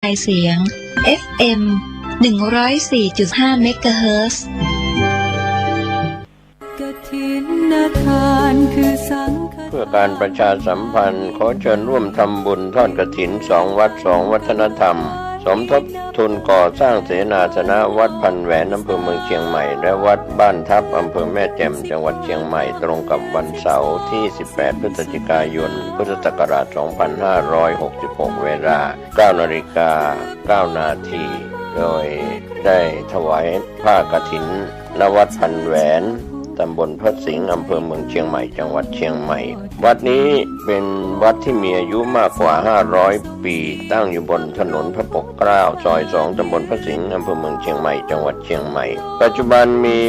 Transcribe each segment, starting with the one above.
กระจายเสียง FM 104.5 เมกะเฮิรตซ์เพื่อการประชาสัมพันธ์ขอเชิญร่วมทำบุญทอดกฐิน2 วัด2 วัฒนธรรมสมทบทุนก่อสร้างเสนาสนะวัดพันแหวนอำเภอเมืองเชียงใหม่และวัดบ้านทับอำเภอแม่แจ่มจังหวัดเชียงใหม่ตรงกับวันเสาร์ที่18 พฤศจิกายนพุทธศักราช 2566 เวลา 9:09 นาทีโดยได้ถวายผ้ากฐินณวัดพันแหวนตำบลพระสิงห์อำเภอเมืองเชียงใหม่จังหวัดเชียงใหม่วัดนี้เป็นวัดที่มีอายุมากกว่า500 ปีตั้งอยู่บนถนนพระปกเกล้าซอย2ตำบลพระสิงห์อำเภอเมืองเชียงใหม่จังหวัดเชียงใหม่ปัจจุบันมี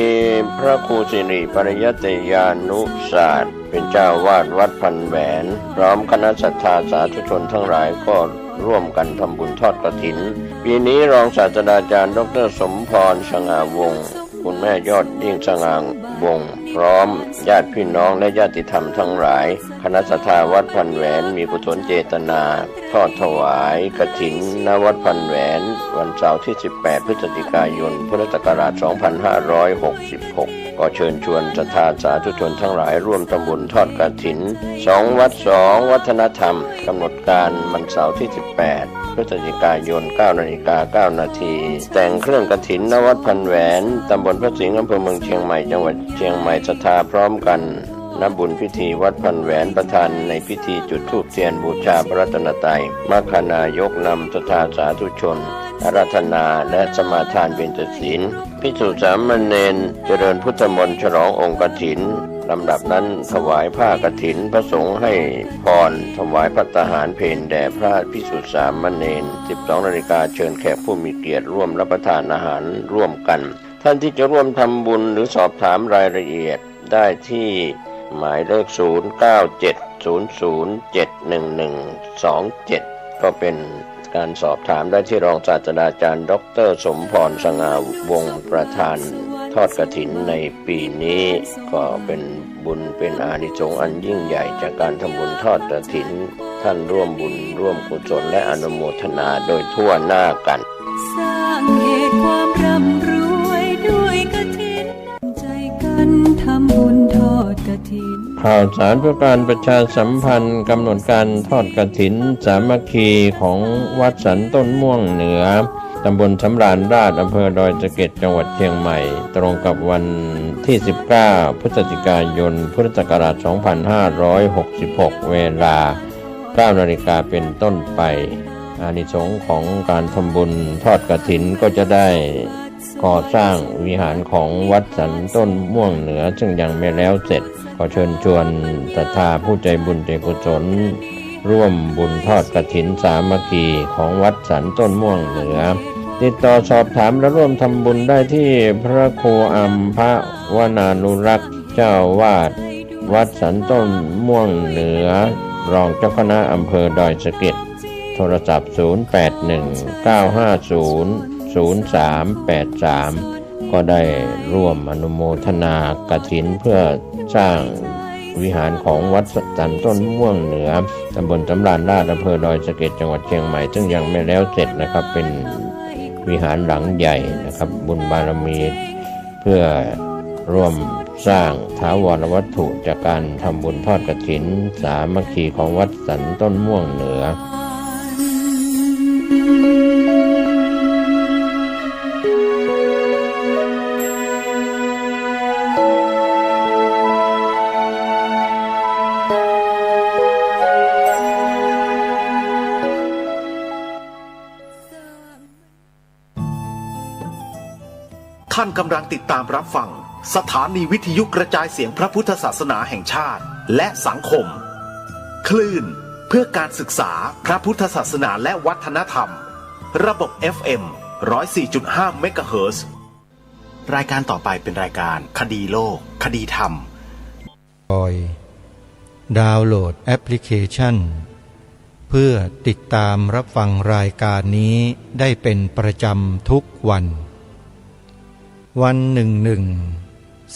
พระครูสิริปริยัตยานุศาสตร์เป็นเจ้าวาดวัดพันแหวนพร้อมคณะศรัทธาสาธุชนทั้งหลายก็ร่วมกันทำบุญทอดกฐินปีนี้รองศาสตราจารย์ดร.สมพรสง่าวงศ์คุณแม่ยอดยิ่งสง่าวงศ์พร้อมญาติพี่น้องและญาติธรรมทั้งหลายคณะศรัทธาวัดพันแหวนมีกุศลเจตนาทอดถวายกฐินณวัดพันแหวนวันเสาร์ที่18 พฤศจิกายนพุทธศักราช 2566ก็เชิญชวนศรัทธาสาธุชนทั้งหลายร่วมทำบุญทอดกฐิน2 วัด2 วัฒนธรรมกำหนดการวันเสาร์ที่18 พฤศจิกายน 9:09 นาทีแต่งเครื่องกฐินณวัดพันแหวนตำบลพระสิงห์อำเภอเมืองเชียงใหม่จังหวัดเชียงใหม่ศรัทธาพร้อมกันณบุญพิธีวัดพันแหวนประธานในพิธีจุดธูปเทียนบูชาพระรัตนตรัยมรรคนายกนำศรัทธาสาธุชนอาราธนาและสมาทานเบญจศีลภิกษุสามเณรเจริญพุทธมนต์ฉลององค์กฐินลำดับนั้นถวายผ้ากฐินพระสงฆ์ให้พรถวายภัตตาหารเพลแด่พระภิกษุสามเณร 12 นาฬิกาเชิญแขกผู้มีเกียรติร่วมรับประทานอาหารร่วมกันท่านที่จะร่วมทำบุญหรือสอบถามรายละเอียดได้ที่หมายเลข 0970071127 ก็เป็นการสอบถามได้ที่รองศาสตราจารย์ดร.สมพรสง่าวงศ์ประธานทอดกฐินในปีนี้ก็เป็นบุญเป็นอานิสงส์อันยิ่งใหญ่จากการทำบุญทอดกฐินท่านร่วมบุญร่วมกุศลและอนุโมทนาโดยทั่วหน้ากันสร้างเหตุความร่ำรวยด้วยกฐินใจกันทำบุญทอดกฐินข่าวสารเพื่อการประชาสัมพันธ์กำหนดการทอดกฐินสามัคคีของวัดสันต้นม่วงเหนือตำบลสำราญราษฎร์อำเภอดอยสะเก็ดจังหวัดเชียงใหม่ตรงกับวันที่19 พฤศจิกายนพุทธศักราช 2566 เวลา 9 นาฬิกาเป็นต้นไปอานิสงส์ของการทำบุญทอดกฐินก็จะได้ก่อสร้างวิหารของวัดสันต้นม่วงเหนือซึ่งยังไม่แล้วเสร็จขอเชิญชวนศรัทธาผู้ใจบุญใจกุศลร่วมบุญทอดกฐินสามัคคีของวัดสันต้นม่วงเหนือติดต่อสอบถามและร่วมทำบุญได้ที่พระครูอัมพวนานุรักษ์เจ้าวาดวัดสันต้นม่วงเหนือรองเจ้าคณะอำเภอดอยสะเก็ดโทรศัพท์ 0819500383 ก็ได้ร่วมอนุโมทนากฐินเพื่อสร้างวิหารของวัดสันต้นม่วงเหนือตำบลสำราญราษฎร์อำเภอดอยสะเก็ดจังหวัดเชียงใหม่ซึ่งยังไม่แล้วเสร็จนะครับเป็นวิหารหลังใหญ่นะครับบุญบารมีเพื่อร่วมสร้างถาวรวัตถุจากการทำบุญทอดกฐินสามัคคีของวัดสันต้นม่วงเหนือท่านกำลังติดตามรับฟังสถานีวิทยุกระจายเสียงพระพุทธศาสนาแห่งชาติและสังคมคลื่นเพื่อการศึกษาพระพุทธศาสนาและวัฒนธรรมระบบ FM 104.5 เมกะเฮิรตซ์รายการต่อไปเป็นรายการคดีโลกคดีธรรมดาวน์โหลดแอปพลิเคชันเพื่อติดตามรับฟังรายการนี้ได้เป็นประจำทุกวันหนึ่ง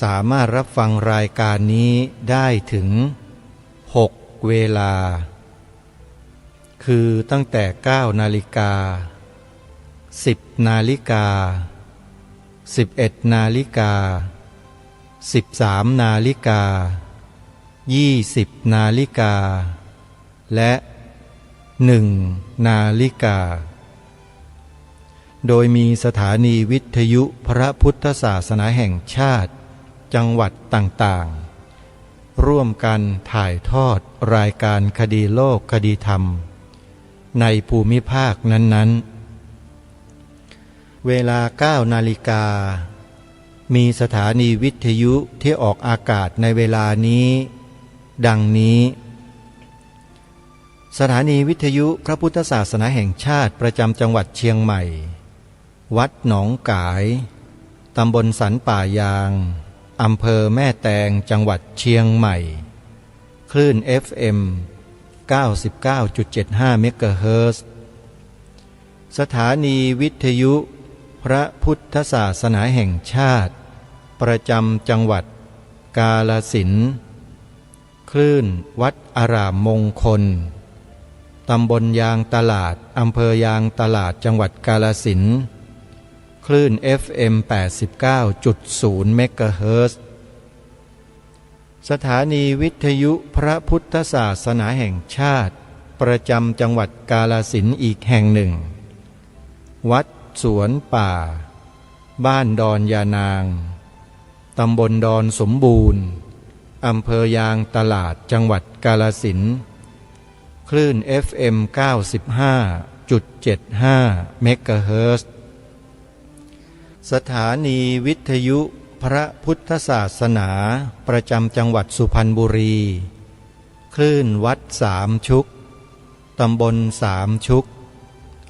สามารถรับฟังรายการนี้ได้ถึง6 เวลาคือตั้งแต่ 9 นาฬิกา 10 นาฬิกา 11 นาฬิกา 13 นาฬิกา 20 นาฬิกาและ1 นาฬิกาโดยมีสถานีวิทยุพระพุทธศาสนาแห่งชาติจังหวัดต่างๆร่วมกันถ่ายทอดรายการคดีโลกคดีธรรมในภูมิภาคนั้นๆเวลา 9 นาฬิกามีสถานีวิทยุที่ออกอากาศในเวลานี้ดังนี้สถานีวิทยุพระพุทธศาสนาแห่งชาติประจำจังหวัดเชียงใหม่วัดหนองกายตำบลสันป่ายางอำเภอแม่แตงจังหวัดเชียงใหม่คลื่น FM 99.75 เมกะเฮิรตซ์สถานีวิทยุพระพุทธศาสนาแห่งชาติประจำจังหวัดกาฬสินธุ์คลื่นวัดอารามมงคลตำบลยางตลาดอำเภอยางตลาดจังหวัดกาฬสินธุ์คลื่น FM 89.0 เมกะเฮิรตซ์สถานีวิทยุพระพุทธศาสนาแห่งชาติประจำจังหวัดกาฬสินธุ์อีกแห่งหนึ่งวัดสวนป่าบ้านดอนยานางตำบลดอนสมบูรณ์อำเภอยางตลาดจังหวัดกาฬสินธุ์คลื่น FM 95.75 เมกะเฮิรตซ์สถานีวิทยุพระพุทธศาสนาประจำจังหวัดสุพรรณบุรีคลื่นวัดสามชุกตำบลสามชุก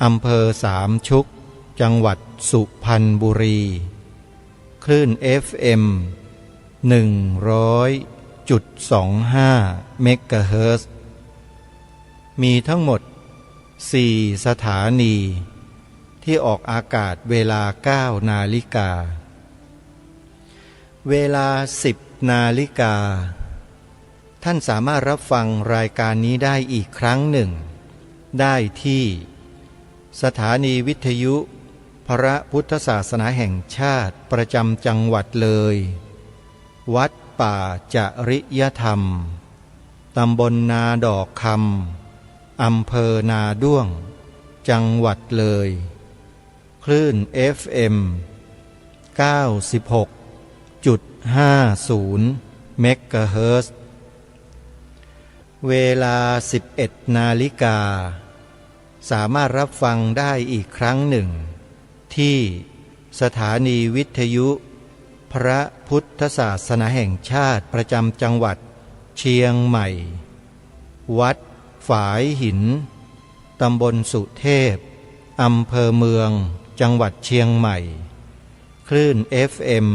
อำเภอสามชุกจังหวัดสุพรรณบุรีคลื่น FM 100.25 เมกะเฮิรตซ์มีทั้งหมด4 สถานีที่ออกอากาศเวลา 9 นาฬิกาเวลา 10 นาฬิกาท่านสามารถรับฟังรายการนี้ได้อีกครั้งหนึ่งได้ที่สถานีวิทยุพระพุทธศาสนาแห่งชาติประจำจังหวัดเลยวัดป่าจริยธรรมตำบลนาดอกคำอำเภอนาด้วงจังหวัดเลยคลื่น FM 96.50 เมกะเฮิรตซ์เวลา 11 นาฬิกาสามารถรับฟังได้อีกครั้งหนึ่งที่สถานีวิทยุพระพุทธศาสนาแห่งชาติประจำจังหวัดเชียงใหม่วัดฝายหินตำบลสุเทพอำเภอเมืองจังหวัดเชียงใหม่คลื่น FM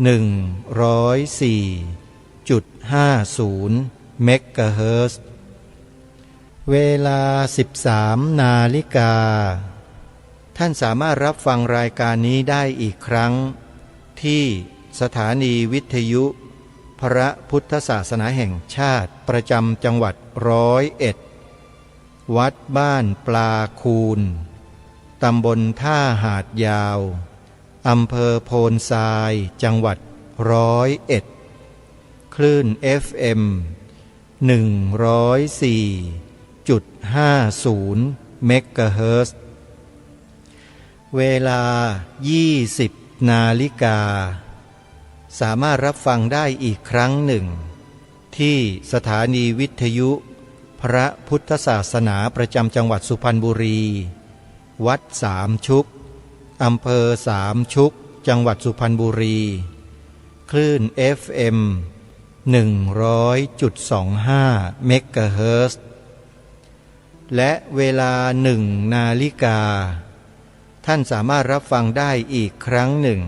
104.50 เมกะเฮิรตซ์เวลา 13 นาฬิกาท่านสามารถรับฟังรายการนี้ได้อีกครั้งที่สถานีวิทยุพระพุทธศาสนาแห่งชาติประจำจังหวัด101วัดบ้านปลาคูนตำบลท่าหาดยาวอำเภอโพนทรายจังหวัด101คลื่น FM 104.50 เมกะเฮิรตซ์เวลา 20 นาฬิกาสามารถรับฟังได้อีกครั้งหนึ่งที่สถานีวิทยุพระพุทธศาสนาประจำจังหวัดสุพรรณบุรีวัดสามชุกอำเภอสามชุกจังหวัดสุพรรณบุรีคลื่น FM 100.25 เมกะเฮิรตซ์และเวลา 1 นาฬิกาท่านสามารถรับฟังได้อีกครั้งหนึ่ง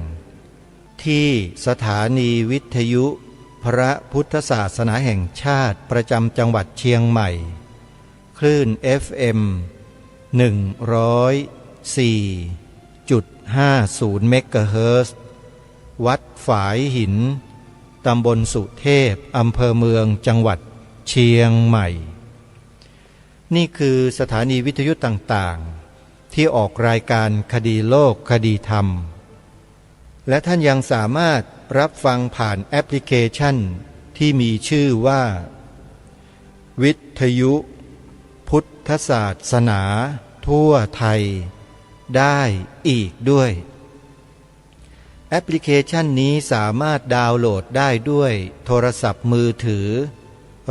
ที่สถานีวิทยุพระพุทธศาสนาแห่งชาติประจำจังหวัดเชียงใหม่คลื่น FM 104.50 เมกะเฮิรตซ์วัดฝายหินตำบลสุเทพอำเภอเมืองจังหวัดเชียงใหม่นี่คือสถานีวิทยุต่างๆ ที่ออกรายการคดีโลกคดีธรรมและท่านยังสามารถรับฟังผ่านแอปพลิเคชันที่มีชื่อว่าวิทยุพุทธศาสนาทั่วไทยได้อีกด้วยแอปพลิเคชันนี้สามารถดาวน์โหลดได้ด้วยโทรศัพท์มือถือ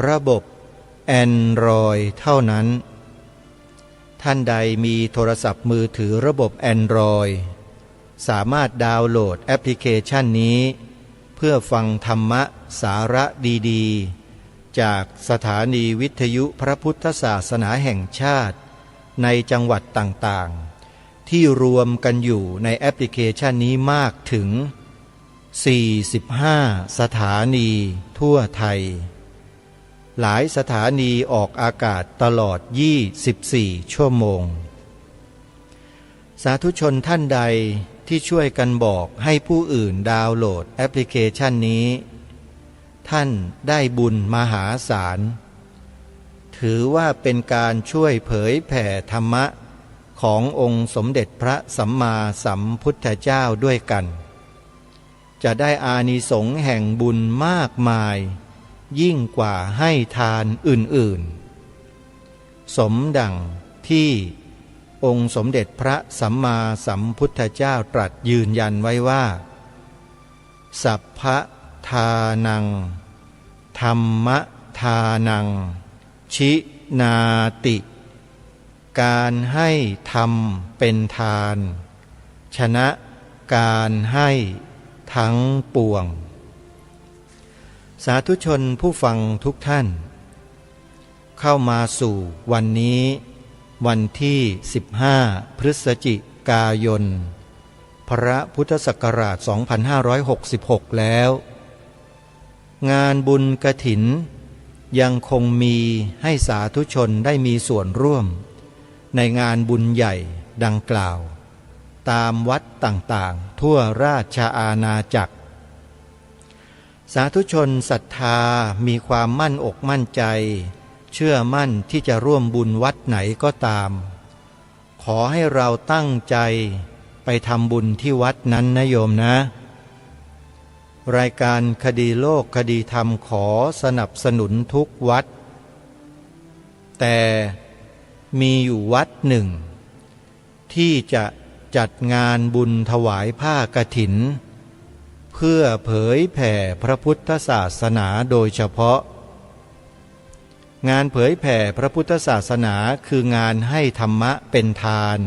ระบบ Android เท่านั้นท่านใดมีโทรศัพท์มือถือระบบ Android สามารถดาวน์โหลดแอปพลิเคชันนี้เพื่อฟังธรรมะสาระดีๆจากสถานีวิทยุพระพุทธศาสนาแห่งชาติในจังหวัดต่างๆที่รวมกันอยู่ในแอปพลิเคชันนี้มากถึง45สถานีทั่วไทยหลายสถานีออกอากาศตลอด24ชั่วโมงสาธุชนท่านใดที่ช่วยกันบอกให้ผู้อื่นดาวน์โหลดแอปพลิเคชันนี้ท่านได้บุญมหาศาลถือว่าเป็นการช่วยเผยแผ่ธรรมะขององค์สมเด็จพระสัมมาสัมพุทธเจ้าด้วยกันจะได้อานิสงส์แห่งบุญมากมายยิ่งกว่าให้ทานอื่นๆสมดังที่องค์สมเด็จพระสัมมาสัมพุทธเจ้าตรัสยืนยันไว้ว่าสัพพทานังธรรมทานังชินาติการให้ธรรมเป็นทานชนะการให้ทั้งปวงสาธุชนผู้ฟังทุกท่านเข้ามาสู่วันนี้วันที่15พฤศจิกายนพระพุทธศักราช2566แล้วงานบุญกฐินยังคงมีให้สาธุชนได้มีส่วนร่วมในงานบุญใหญ่ดังกล่าวตามวัดต่างๆทั่วราชอาณาจักรสาธุชนศรัทธามีความมั่นอกมั่นใจเชื่อมั่นที่จะร่วมบุญวัดไหนก็ตามขอให้เราตั้งใจไปทำบุญที่วัดนั้นนะโยมนะรายการคดีโลกคดีธรรมขอสนับสนุนทุกวัดแต่มีอยู่วัดหนึ่งที่จะจัดงานบุญถวายผ้ากฐินเพื่อเผยแผ่พระพุทธศาสนาโดยเฉพาะงานเผยแผ่พระพุทธศาสนาคืองานให้ธรรมะเป็นทาน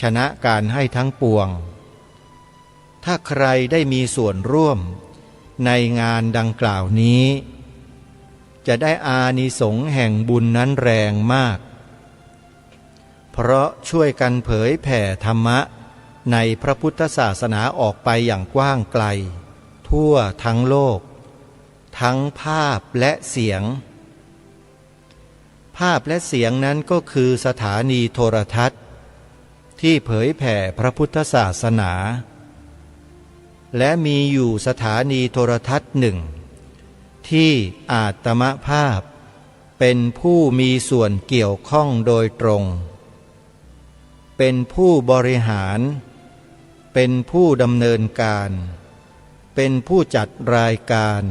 ชนะการให้ทั้งปวงถ้าใครได้มีส่วนร่วมในงานดังกล่าวนี้จะได้อานิสงส์แห่งบุญนั้นแรงมากเพราะช่วยกันเผยแผ่ธรรมะในพระพุทธศาสนาออกไปอย่างกว้างไกลทั่วทั้งโลกทั้งภาพและเสียงภาพและเสียงนั้นก็คือสถานีโทรทัศน์ที่เผยแผ่พระพุทธศาสนาและมีอยู่สถานีโทรทัศน์หนึ่งที่อาตมภาพเป็นผู้มีส่วนเกี่ยวข้องโดยตรงเป็นผู้บริหารเป็นผู้ดำเนินการเป็นผู้จัดรายการ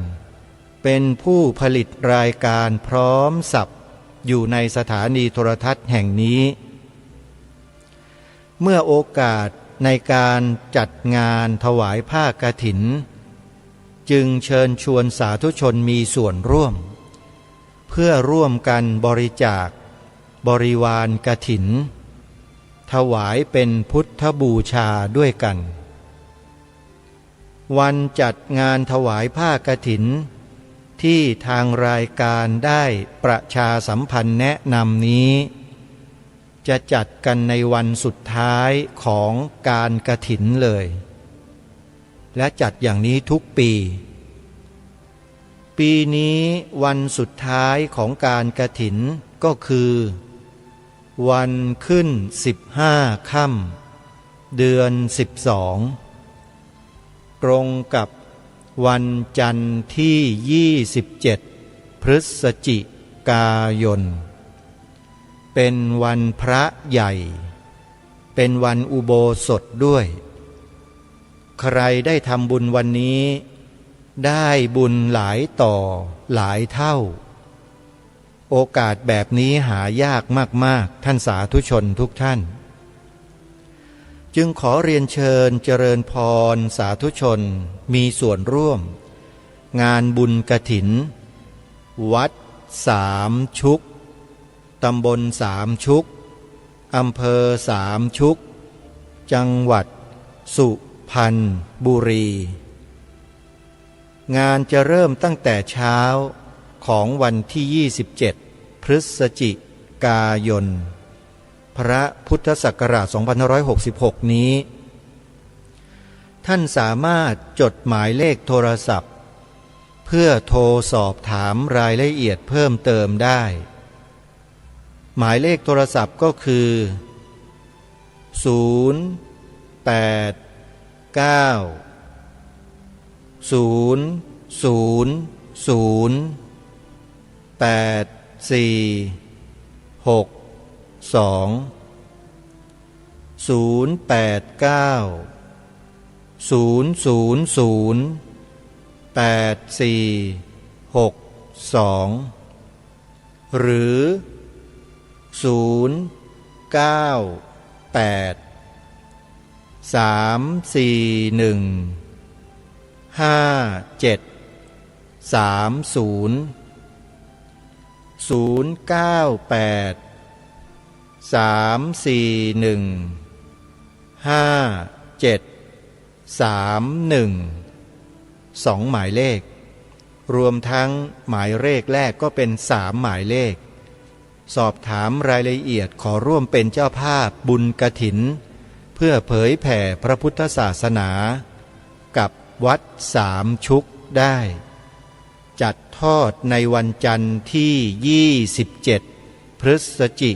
เป็นผู้ผลิตรายการพร้อมสับอยู่ในสถานีโทรทัศน์แห่งนี้เมื่อโอกาสในการจัดงานถวายผ้ากฐินจึงเชิญชวนสาธุชนมีส่วนร่วมเพื่อร่วมกันบริจาคบริวารกฐินถวายเป็นพุทธบูชาด้วยกันวันจัดงานถวายผ้ากฐินที่ทางรายการได้ประชาสัมพันธ์แนะนำนี้จะจัดกันในวันสุดท้ายของการกฐินเลยและจัดอย่างนี้ทุกปีปีนี้วันสุดท้ายของการกฐินก็คือวันขึ้น15 ค่ำเดือน12ตรงกับวันจันทร์ที่27พฤศจิกายนเป็นวันพระใหญ่ เป็นวันอุโบสถด้วย ใครได้ทำบุญวันนี้ได้บุญหลายต่อหลายเท่าโอกาสแบบนี้หายากมากๆท่านสาธุชนทุกท่านจึงขอเรียนเชิญเจริญพรสาธุชนมีส่วนร่วมงานบุญกฐินวัดสามชุกตำบลสามชุกอำเภอสามชุกจังหวัดสุพรรณบุรีงานจะเริ่มตั้งแต่เช้าของวันที่27พฤศจิกายนพระพุทธศักราช2566นี้ท่านสามารถจดหมายเลขโทรศัพท์เพื่อโทรสอบถามรายละเอียดเพิ่มเติมได้หมายเลขโทรศัพท์ก็คือหรือสองหมายเลขรวมทั้งหมายเลขแรกก็เป็น3หมายเลขสอบถามรายละเอียดขอร่วมเป็นเจ้าภาพบุญกฐินเพื่อเผยแผ่พระพุทธศาสนากับวัดสามชุกได้จัดทอดในวันจันทร์ที่27พฤศจิ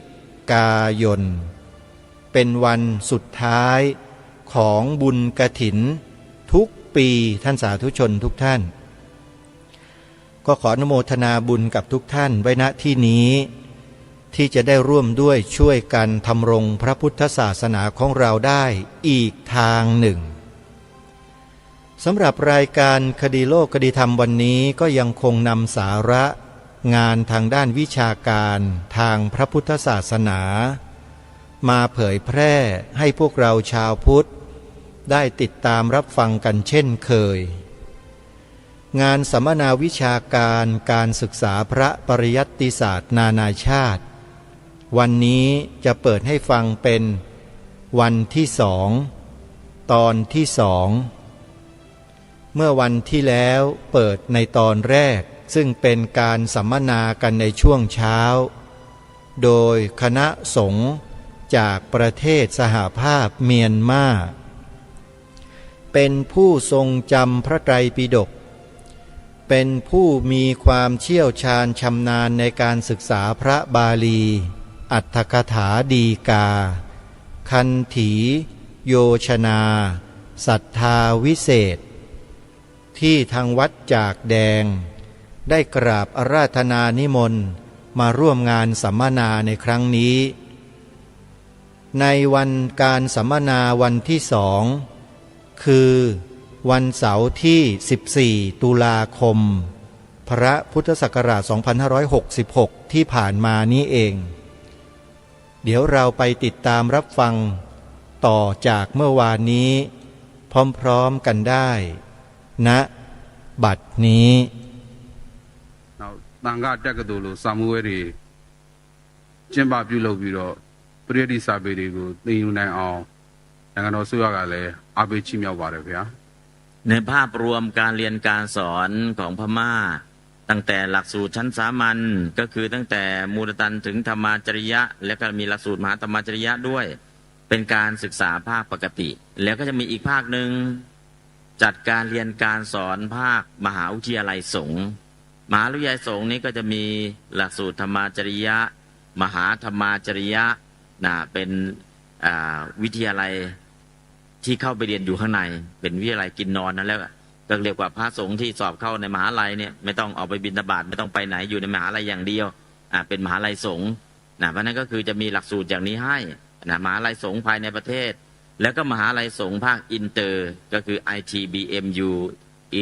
กายนเป็นวันสุดท้ายของบุญกฐินทุกปีท่านสาธุชนทุกท่านก็ขออนุโมทนาบุญกับทุกท่านไว้ณที่นี้ที่จะได้ร่วมด้วยช่วยกันทำรงพระพุทธศาสนาของเราได้อีกทางหนึ่งสำหรับรายการคดีโลกคดีธรรมวันนี้ก็ยังคงนำสาระงานทางด้านวิชาการทางพระพุทธศาสนามาเผยแพร่ให้พวกเราชาวพุทธได้ติดตามรับฟังกันเช่นเคยงานสัมมนาวิชาการการศึกษาพระปริยัติศาสตร์นานาชาติวันนี้จะเปิดให้ฟังเป็นวันที่2ตอนที่2เมื่อวันที่แล้วเปิดในตอนแรกซึ่งเป็นการสัมมนากันในช่วงเช้าโดยคณะสงฆ์จากประเทศสหภาพเมียนมาเป็นผู้ทรงจำพระไตรปิฎกเป็นผู้มีความเชี่ยวชาญชำนาญในการศึกษาพระบาลีอัตถกถาดีกาคันถีโยชนาศรัทธาวิเศษที่ทางวัดจากแดงได้กราบอาราธนานิมนต์มาร่วมงานสัมมนาในครั้งนี้ในวันการสัมมนาวันที่2คือวันเสาร์ที่14ตุลาคมพระพุทธศักราช2566ที่ผ่านมานี้เองเดี๋ยวเราไปติดตามรับฟังต่อจากเมื่อวานนี้พร้อมๆกันได้ณบัดนี้တန်ခါတက္ကသိုလ်လိုစာမှုဝဲတွေကျင်းပပြုလုပ်ပြီးတော့ပရိယတိစာပေတွေကိုသင်ယူနိုင်အောင်နိုင်ငံတော်ဆိုရကလည်းအားပေးချီးမြှောက်ပါတယ်ဗျာในภาพรวมการเรียนการสอนของพม่าตั้งแต่หลักสูตรชั้นสามัญก็คือตั้งแต่มูลตันถึงธรรมาจริยะแล้วก็มีหลักสูตรมหาธรรมาจริยะด้วยเป็นการศึกษาภาคปกติแล้วก็จะมีอีกภาคหนึ่งจัดการเรียนการสอนภาคมหาวิทยาลัยสงฆ์มหาวิทยาลัยสงฆ์นี้ก็จะมีหลักสูตรธรรมาจริยะมหาธรรมาจริยะเป็นวิทยาลัยที่เข้าไปเรียนอยู่ข้างในเป็นวิทยาลัยกินนอนนั่นแหละก็เรียกว่าพระสงฆ์ที่สอบเข้าในมหาลัยเนี่ยไม่ต้องออกไปบิณฑบาตไม่ต้องไปไหนอยู่ในมหาลัยอย่างเดียวเป็นมหาลัยสงฆ์เพราะนั้นก็คือจะมีหลักสูตรอย่างนี้ให้ นะมหาลัยสงฆ์ภายในประเทศแล้วก็มหาลัยสงฆ์ภาคอินเตอร์ก็คือ ITBMU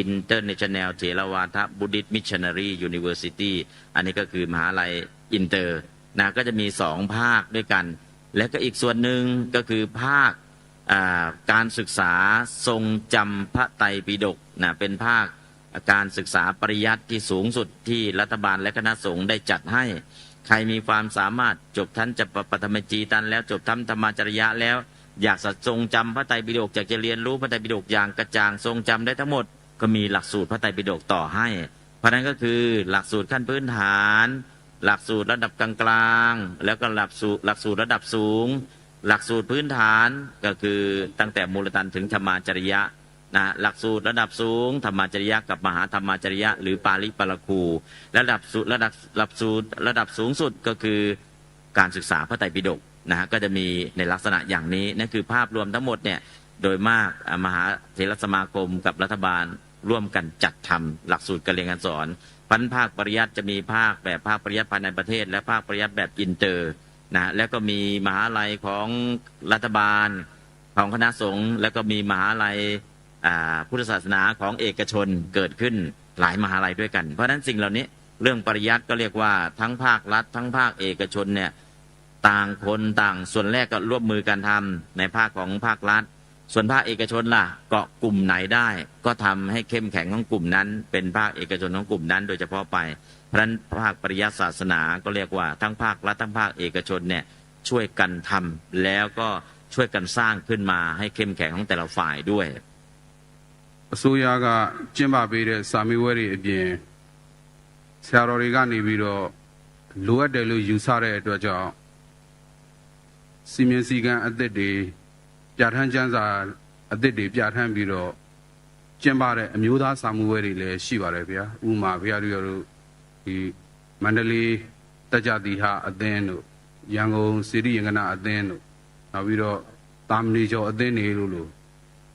International Theravada Buddhist Missionary University อันนี้ก็คือมหาลัยอินเตอร์นะก็จะมี2ภาคด้วยกันและก็อีกส่วนหนึ่งก็คือภาคการศึกษาทรงจำพระไตรปิฎกนะเป็นภาคการศึกษาปริยัติที่สูงสุดที่รัฐบาลและคณะสงฆ์ได้จัดให้ใครมีความสามารถจบชั้นจะปฐมจีตันแล้วจบธรรมาจริยะแล้วอยากทรงจำพระไตรปิฎกอยากจะเรียนรู้พระไตรปิฎกอย่างกระจ่างทรงจำได้ทั้งหมดก็มีหลักสูตรพระไตรปิฎกต่อให้เพราะนั้นก็คือหลักสูตรขั้นพื้นฐานหลักสูตรระดับกลางๆแล้วก็หลักสูตรระดับสูงหลักสูตรพื้นฐานก็คือตั้งแต่มูลตันถึงธรรมาจริยะนะหลักสูตรระดับสูงธรรมาจริยะกับมหาธรรมาจริยะหรือปาลิปาราคูระดับสูตรระดับสูงสุดก็คือการศึกษาพระไตรปิฎกนะฮะก็จะมีในลักษณะอย่างนี้นั่นคือภาพรวมทั้งหมดเนี่ยโดยมากมหาเถรสมาคมกับรัฐบาลร่วมกันจัดทำหลักสูตรการเรียนการสอนภาคปริยัติจะมีภาคแบบภาคปริยัติภายในประเทศและภาคปริยัติแบบอินเตอร์นะแล้วก็มีมหาลัยของรัฐบาลของคณะสงฆ์แล้วก็มีมหาลัยพุทธศาสนาของเอกชนเกิดขึ้นหลายมหาลัยด้วยกันเพราะฉะนั้นสิ่งเหล่านี้เรื่องปริยัติก็เรียกว่าทั้งภาครัฐทั้งภาคเอกชนเนี่ยต่างคนต่างส่วนแรกก็ร่วมมือกันทำในภาคของภาครัฐส่วนภาคเอกชนล่ะเกาะกลุ่มไหนได้ก็ทำให้เข้มแข็งของกลุ่มนั้นเป็นภาคเอกชนของกลุ่มนั้นโดยเฉพาะไปเพราะฉะนั้นภาคปริยัติศาสนาก็เรียกว่าทั้งภาครัฐทั้งภาคเอกชนเนี่ยช่วยกันทำแล้วก็ช่วยกันสร้างขึ้นมาให้เข้มแข็งของแต่ละฝ่ายด้วยအစိုးရကကျင်းပပေးတဲ့စာမေးပွဲတွေအပြင်ဆရာတော်တွေကနေပြီးတော့လိုအပ်တယ်လို့ယူဆတဲ့အတွက်ကြောင့်စီမင်းစည်းကမ်းအသစ်တွေပြဋ္ဌာန်းကျမ်းစာအသစ်တွေပြဋ္ဌာန်းပြီးတော့ကျင်းပတဲ့အမျိုးသားစာမေးပွဲတွေလည်းရှိပါတယ်ဗျာဥပမာဘုရားတို့ဒီမန္တလေးတကြတိဟာအသင်းတို့ရန်ကုန်စေတီရင်ကနာအသင်းတို့နောက်ပြီးတော့တာမဏေကျော်အသင်းတွေလို့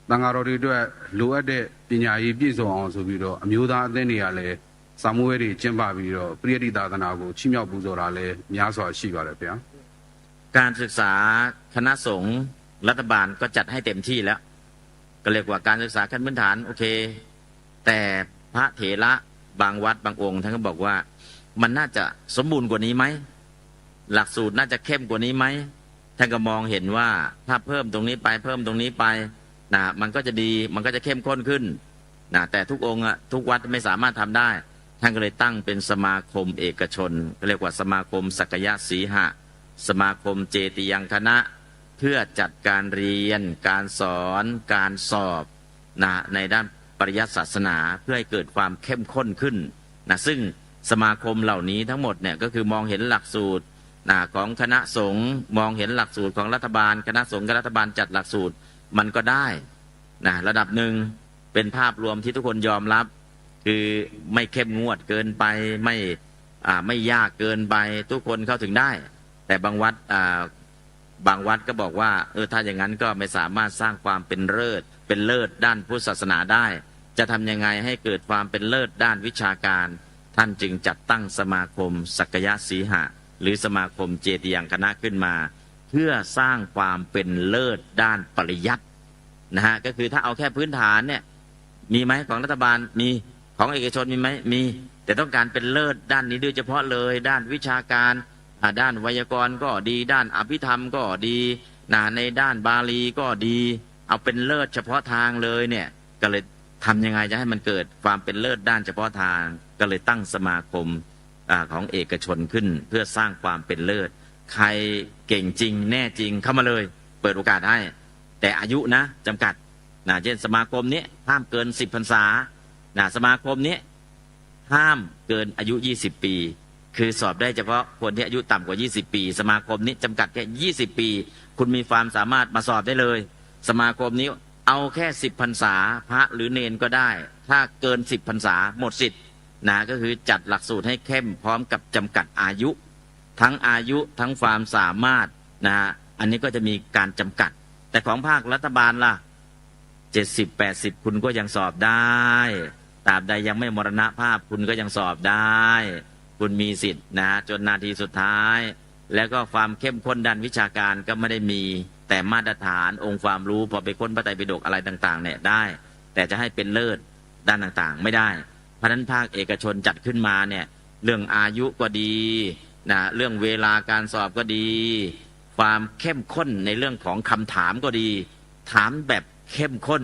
တန်ဃာတော်တွေအတွက်လိုအပ်တဲ့ပညာရေးပြည့်စုံအောင်ဆိုပြီးတော့အမျိုးသားအသင်းတွေကလည်းစာမေးပွဲတွေကျင်းပပြီးတော့ပရိယတ္တိသာသနာကိုချီးမြှောက်ပူဇော်တာလည်းများစွာရှိပါတယ်ဗျာการศึกษาคณะสงฆ์รัฐบาลก็จัดให้เต็มที่แล้วก็เรียกว่าการศึกษาขั้นพื้นฐานโอเคแต่พระเถระบางวัดบางองค์ท่านก็บอกว่ามันน่าจะสมบูรณ์กว่านี้ไหมหลักสูตรน่าจะเข้มกว่านี้ไหมท่านก็มองเห็นว่าถ้าเพิ่มตรงนี้ไปเพิ่มตรงนี้ไปนะมันก็จะดีมันก็จะเข้มข้นขึ้นนะแต่ทุกองค์ทุกวัดไม่สามารถทำได้ท่านก็เลยตั้งเป็นสมาคมเอกชนเรียกว่าสมาคมสักยะสีหะสมาคมเจติยังคณะเพื่อจัดการเรียนการสอนการสอบนะในด้านปริยัติศาสนาเพื่อให้เกิดความเข้มข้นขึ้นนะซึ่งสมาคมเหล่านี้ทั้งหมดเนี่ยก็คือมองเห็นหลักสูตรนะของคณะสงฆ์มองเห็นหลักสูตรของรัฐบาลคณะสงฆ์กับรัฐบาลจัดหลักสูตรมันก็ได้นะระดับหนึ่งเป็นภาพรวมที่ทุกคนยอมรับคือไม่เข้มงวดเกินไปไม่ยากเกินไปทุกคนเข้าถึงได้แต่บางวัดก็บอกว่าถ้าอย่างนั้นก็ไม่สามารถสร้างความเป็นเลิศด้านพุทธศาสนาได้จะทำยังไงให้เกิดความเป็นเลิศด้านวิชาการท่านจึงจัดตั้งสมาคมสักยะสีหะหรือสมาคมเจติยังคณะขึ้นมาเพื่อสร้างความเป็นเลิศด้านปริยัตินะฮะก็คือถ้าเอาแค่พื้นฐานเนี่ยมีไหมของรัฐบาลมีของเอกชนมีไหมมีแต่ต้องการเป็นเลิศด้านนี้โดยเฉพาะเลยด้านวิชาการด้านไวยากรณ์ก็ดีด้านอภิธรรมก็ดีในด้านบาลีก็ดีเอาเป็นเลิศเฉพาะทางเลยเนี่ยก็เลยทำยังไงจะให้มันเกิดความเป็นเลิศด้านเฉพาะทางก็เลยตั้งสมาคมของเอกชนขึ้นเพื่อสร้างความเป็นเลิศใครเก่งจริงแน่จริงเข้ามาเลยเปิดโอกาสให้แต่อายุนะจำกัดเช่นสมาคมนี้ห้ามเกิน10 พรรษาสมาคมนี้ห้ามเกินอายุ20 ปีคือสอบได้เฉพาะคนที่อายุต่ำกว่า20 ปีสมาคมนี้จำกัดแค่20 ปีคุณมีความสามารถมาสอบได้เลยสมาคมนี้เอาแค่10 พรรษาพระหรือเนนก็ได้ถ้าเกิน10 พรรษาหมดสิทธิ์ก็คือจัดหลักสูตรให้เข้มพร้อมกับจำกัดอายุทั้งอายุทั้งความสามารถอันนี้ก็จะมีการจำกัดแต่ของภาครัฐบาลล่ะ70-80คุณก็ยังสอบได้ตราบใดยังไม่มรณภาพคุณก็ยังสอบได้คุณมีสิทธิ์จนนาทีสุดท้าย แล้วก็ความเข้มข้นด้านวิชาการก็ไม่ได้มีแต่มาตรฐานองค์ความรู้พอไปค้นพระไตรปิฎกอะไรต่างๆเนี่ยได้แต่จะให้เป็นเลิศด้านต่างๆไม่ได้เพราะฉะนั้นภาคเอกชนจัดขึ้นมาเนี่ยเรื่องอายุก็ดีนะเรื่องเวลาการสอบก็ดีความเข้มข้นในเรื่องของคำถามก็ดีถามแบบเข้มข้น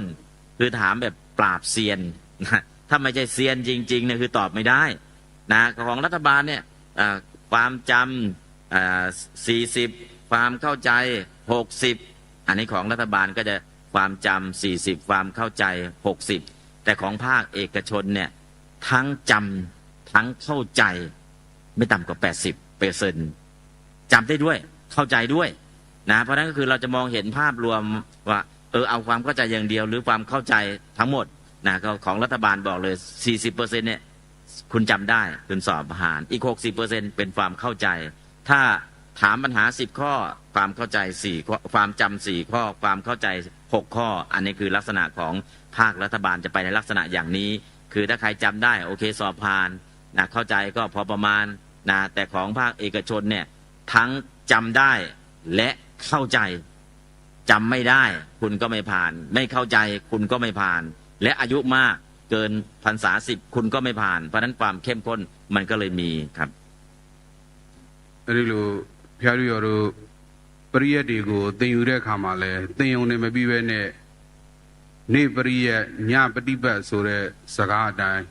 คือถามแบบปราบเซียนนะถ้าไม่ใช่เซียนจริงๆเนี่ยคือตอบไม่ได้นะของรัฐบาลเนี่ยความจำ40ความเข้าใจ60อันนี้ของรัฐบาลก็จะความจำ40ความเข้าใจ60แต่ของภาคเอกชนเนี่ยทั้งจำทั้งเข้าใจไม่ต่ำกว่า80%จำได้ด้วยเข้าใจด้วยนะเพราะนั้นก็คือเราจะมองเห็นภาพรวมว่าเอาความเข้าใจอย่างเดียวหรือความเข้าใจทั้งหมดนะของรัฐบาลบอกเลย40%เนี่ยคุณจำได้คุณสอบผ่านอีก60%เป็นความเข้าใจถ้าถามปัญหา10ข้อความเข้าใจ4ข้อความจำ4ข้อความเข้าใจ6ข้ออันนี้คือลักษณะของภาครัฐบาลจะไปในลักษณะอย่างนี้คือถ้าใครจำได้โอเคสอบผ่านนะเข้าใจก็พอประมาณนะแต่ของภาคเอกชนเนี่ยทั้งจำได้และเข้าใจจำไม่ได้คุณก็ไม่ผ่านไม่เข้าใจคุณก็ไม่ผ่านและอายุมากเกินพรรษา10คุณก็ไม่ผ่านเพราะนั้นความเข้มข้นมันก็เลยมีครับအဲဒီလိုဖျားရတို့ပရိယတ်တွေကိုသင်ယူတဲ့အခါမှာလဲသင်ယုံနေမပြီးပဲနဲ့နေပရိယတ်ညပฏิပတ်ဆိုတဲ့စကားအတိုင်း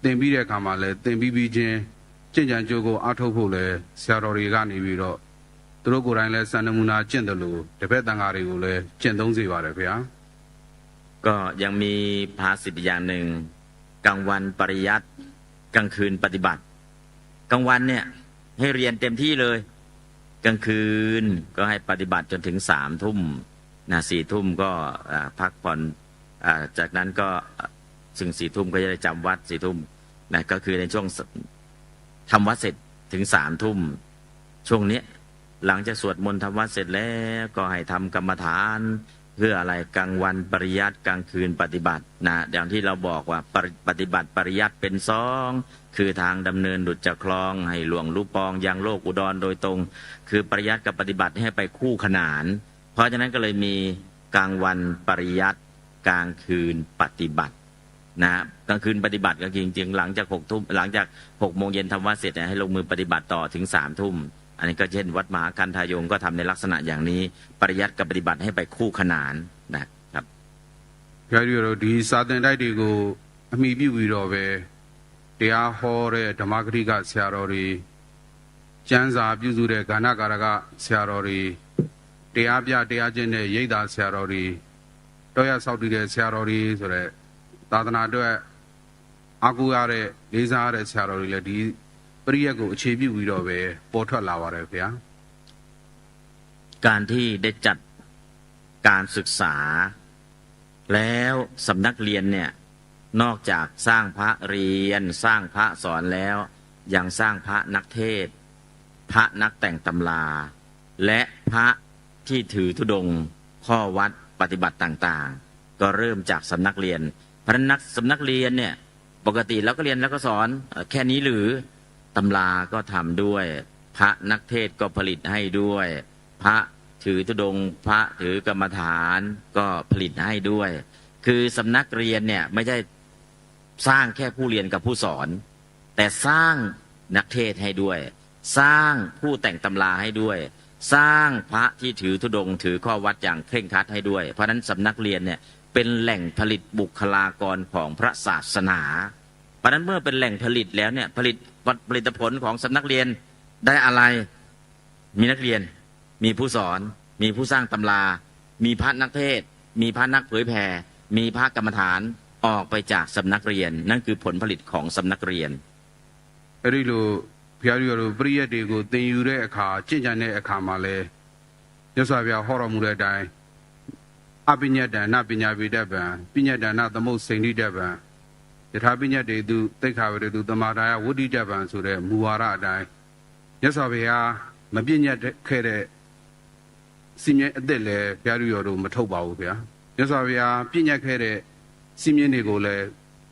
သင်ပြီးတဲ့အခါမှာလဲသင်ပြီးချင်းကြင်ကြံကြိုးကိုအားထုတ်ဖို့လဲဆရာတော်တွေကနေပြီးတော့သူတို့ကိုယ်တိုင်လဲစံနမူနာကျင့်တယ်လို့တပည့်တန်ဃာတွေကိုလဲကျင့်သုံးစေပါတယ်ဗျာก็ยังมีภาษิตอย่างหนึ่งกลางวันปริยัติกลางคืนปฏิบัติกลางวันเนี่ยให้เรียนเต็มที่เลยกลางคืนก็ให้ปฏิบัติจนถึง3 ทุ่มนะ4 ทุ่มก็พักผ่อนจากนั้นก็ถึง4 ทุ่มก็จะได้จำวัด4 ทุ่มนะก็คือในช่วงทำวัดเสร็จถึง3 ทุ่มช่วงนี้หลังจากสวดมนต์ทำวัดเสร็จแล้วก็ให้ทำกรรมฐานเพื่ออะไรกลางวันปริยัติกลางคืนปฏิบัตินะอย่างที่เราบอกว่าปฏิบัติปริยัติเป็น2คือทางดำเนินดุจจะคลองให้หลวงลูกปองยังโลกอุดรโดยตรงคือปริยัติกับปฏิบัติให้ไปคู่ขนานเพราะฉะนั้นก็เลยมีกลางวันปริยัติกลางคืนปฏิบัตินะกลางคืนปฏิบัติก็จริงๆหลังจาก6 ทุ่มหลังจาก6 โมงเย็นทำวัดเสร็จให้ลงมือปฏิบัติต่อถึง3 ทุ่มอันนี้ก็เช่นวัดมหาคันธายงก็ทำในลักษณะอย่างนี้ปริยัติกับปฏิบัติให้ไปคู่ขนานนะครับဘုရားတို့ဒီစာသင်တိုက်တွေကိုအမိပြုပြီးတော့ပဲတရားဟောတဲ့ဓမ္မဂရိကဆရာတော်တွေကျမ်းစာပြုစုတဲ့ဂဏကာရကဆရာတော်တွေတရားပြတရားကျင့်တဲ့ရိပ်သာဆရာတော်တွေတောရဆောက်တည်တဲ့ဆရာတော်တွေဆိုတဲ့သာသနာအတွက်အားကိုးရတဲ့လေးစားရတဲ့ဆရာတော်တွေလည်းဒီပရိယတ်ကိုအခြေပြုပြီးတော့ပဲပေါ်ထွက်လာပါတယ်ဗျာการที่ได้จัดการศึกษาแล้วสำนักเรียนเนี่ยนอกจากสร้างพระเรียนสร้างพระสอนแล้วยังสร้างพระนักเทศน์พระนักแต่งตำราและพระที่ถือธุดงค์ข้อวัดปฏิบัติต่างๆก็เริ่มจากสำนักเรียนเพราะฉะนั้นสำนักเรียนเนี่ยปกติแล้วก็เรียนแล้วก็สอนแค่นี้หรือตำราก็ทำด้วยพระนักเทศน์ก็ผลิตให้ด้วยพระถือธุดงค์พระถือกรรมฐานก็ผลิตให้ด้วยคือสำนักเรียนเนี่ยไม่ใช่สร้างแค่ผู้เรียนกับผู้สอนแต่สร้างนักเทศน์ให้ด้วยสร้างผู้แต่งตำราให้ด้วยสร้างพระที่ถือธุดงค์ถือข้อวัดอย่างเคร่งครัดให้ด้วยเพราะฉะนั้นสำนักเรียนเนี่ยเป็นแหล่งผลิตบุคลากรของพระศาสนาเพราะฉะนั้นเมื่อเป็นแหล่งผลิตแล้วเนี่ยผลิตผลของสำนักเรียนได้อะไรมีนักเรียนมีผู้สอนมีผู้สร้างตำรามีพระนักเทศน์มีพระนักเผยแผ่มีพระกรรมฐานออกไปจากสำนักเรียนนั่นคือผลผลิตของสำนักเรียนအဲဒီလိုဘုရားတို့ပရိယတ်တွေကိုသင်ယူတဲ့အခါကျင့်ကြံတဲ့အခါမှာလဲမြတ်စွာဘုရားဟောတော်မူတဲ့အတိုင်းအပညတ္တနပညာပိတ္တဗံပညတ္တနသမုတ်စိန်တိတ္တဗံယထာပညတ်တေသူသိက္ခာဝရေသူသမာဒါယဝဋ္ဌိတ္တဗံဆိုတဲ့မူဝါဒအတိုင်းမြတ်စွာဘုရားမပြည့်ညတ်ခဲ့တဲ့စီမင်းအသက်လည်းဘုရားတို့မထုတ်ပါဘူးဗျာမြတ်စွာဘုရားပြည့်ညတ်ခဲ့တဲ့စီမင်းတွေကိုလည်း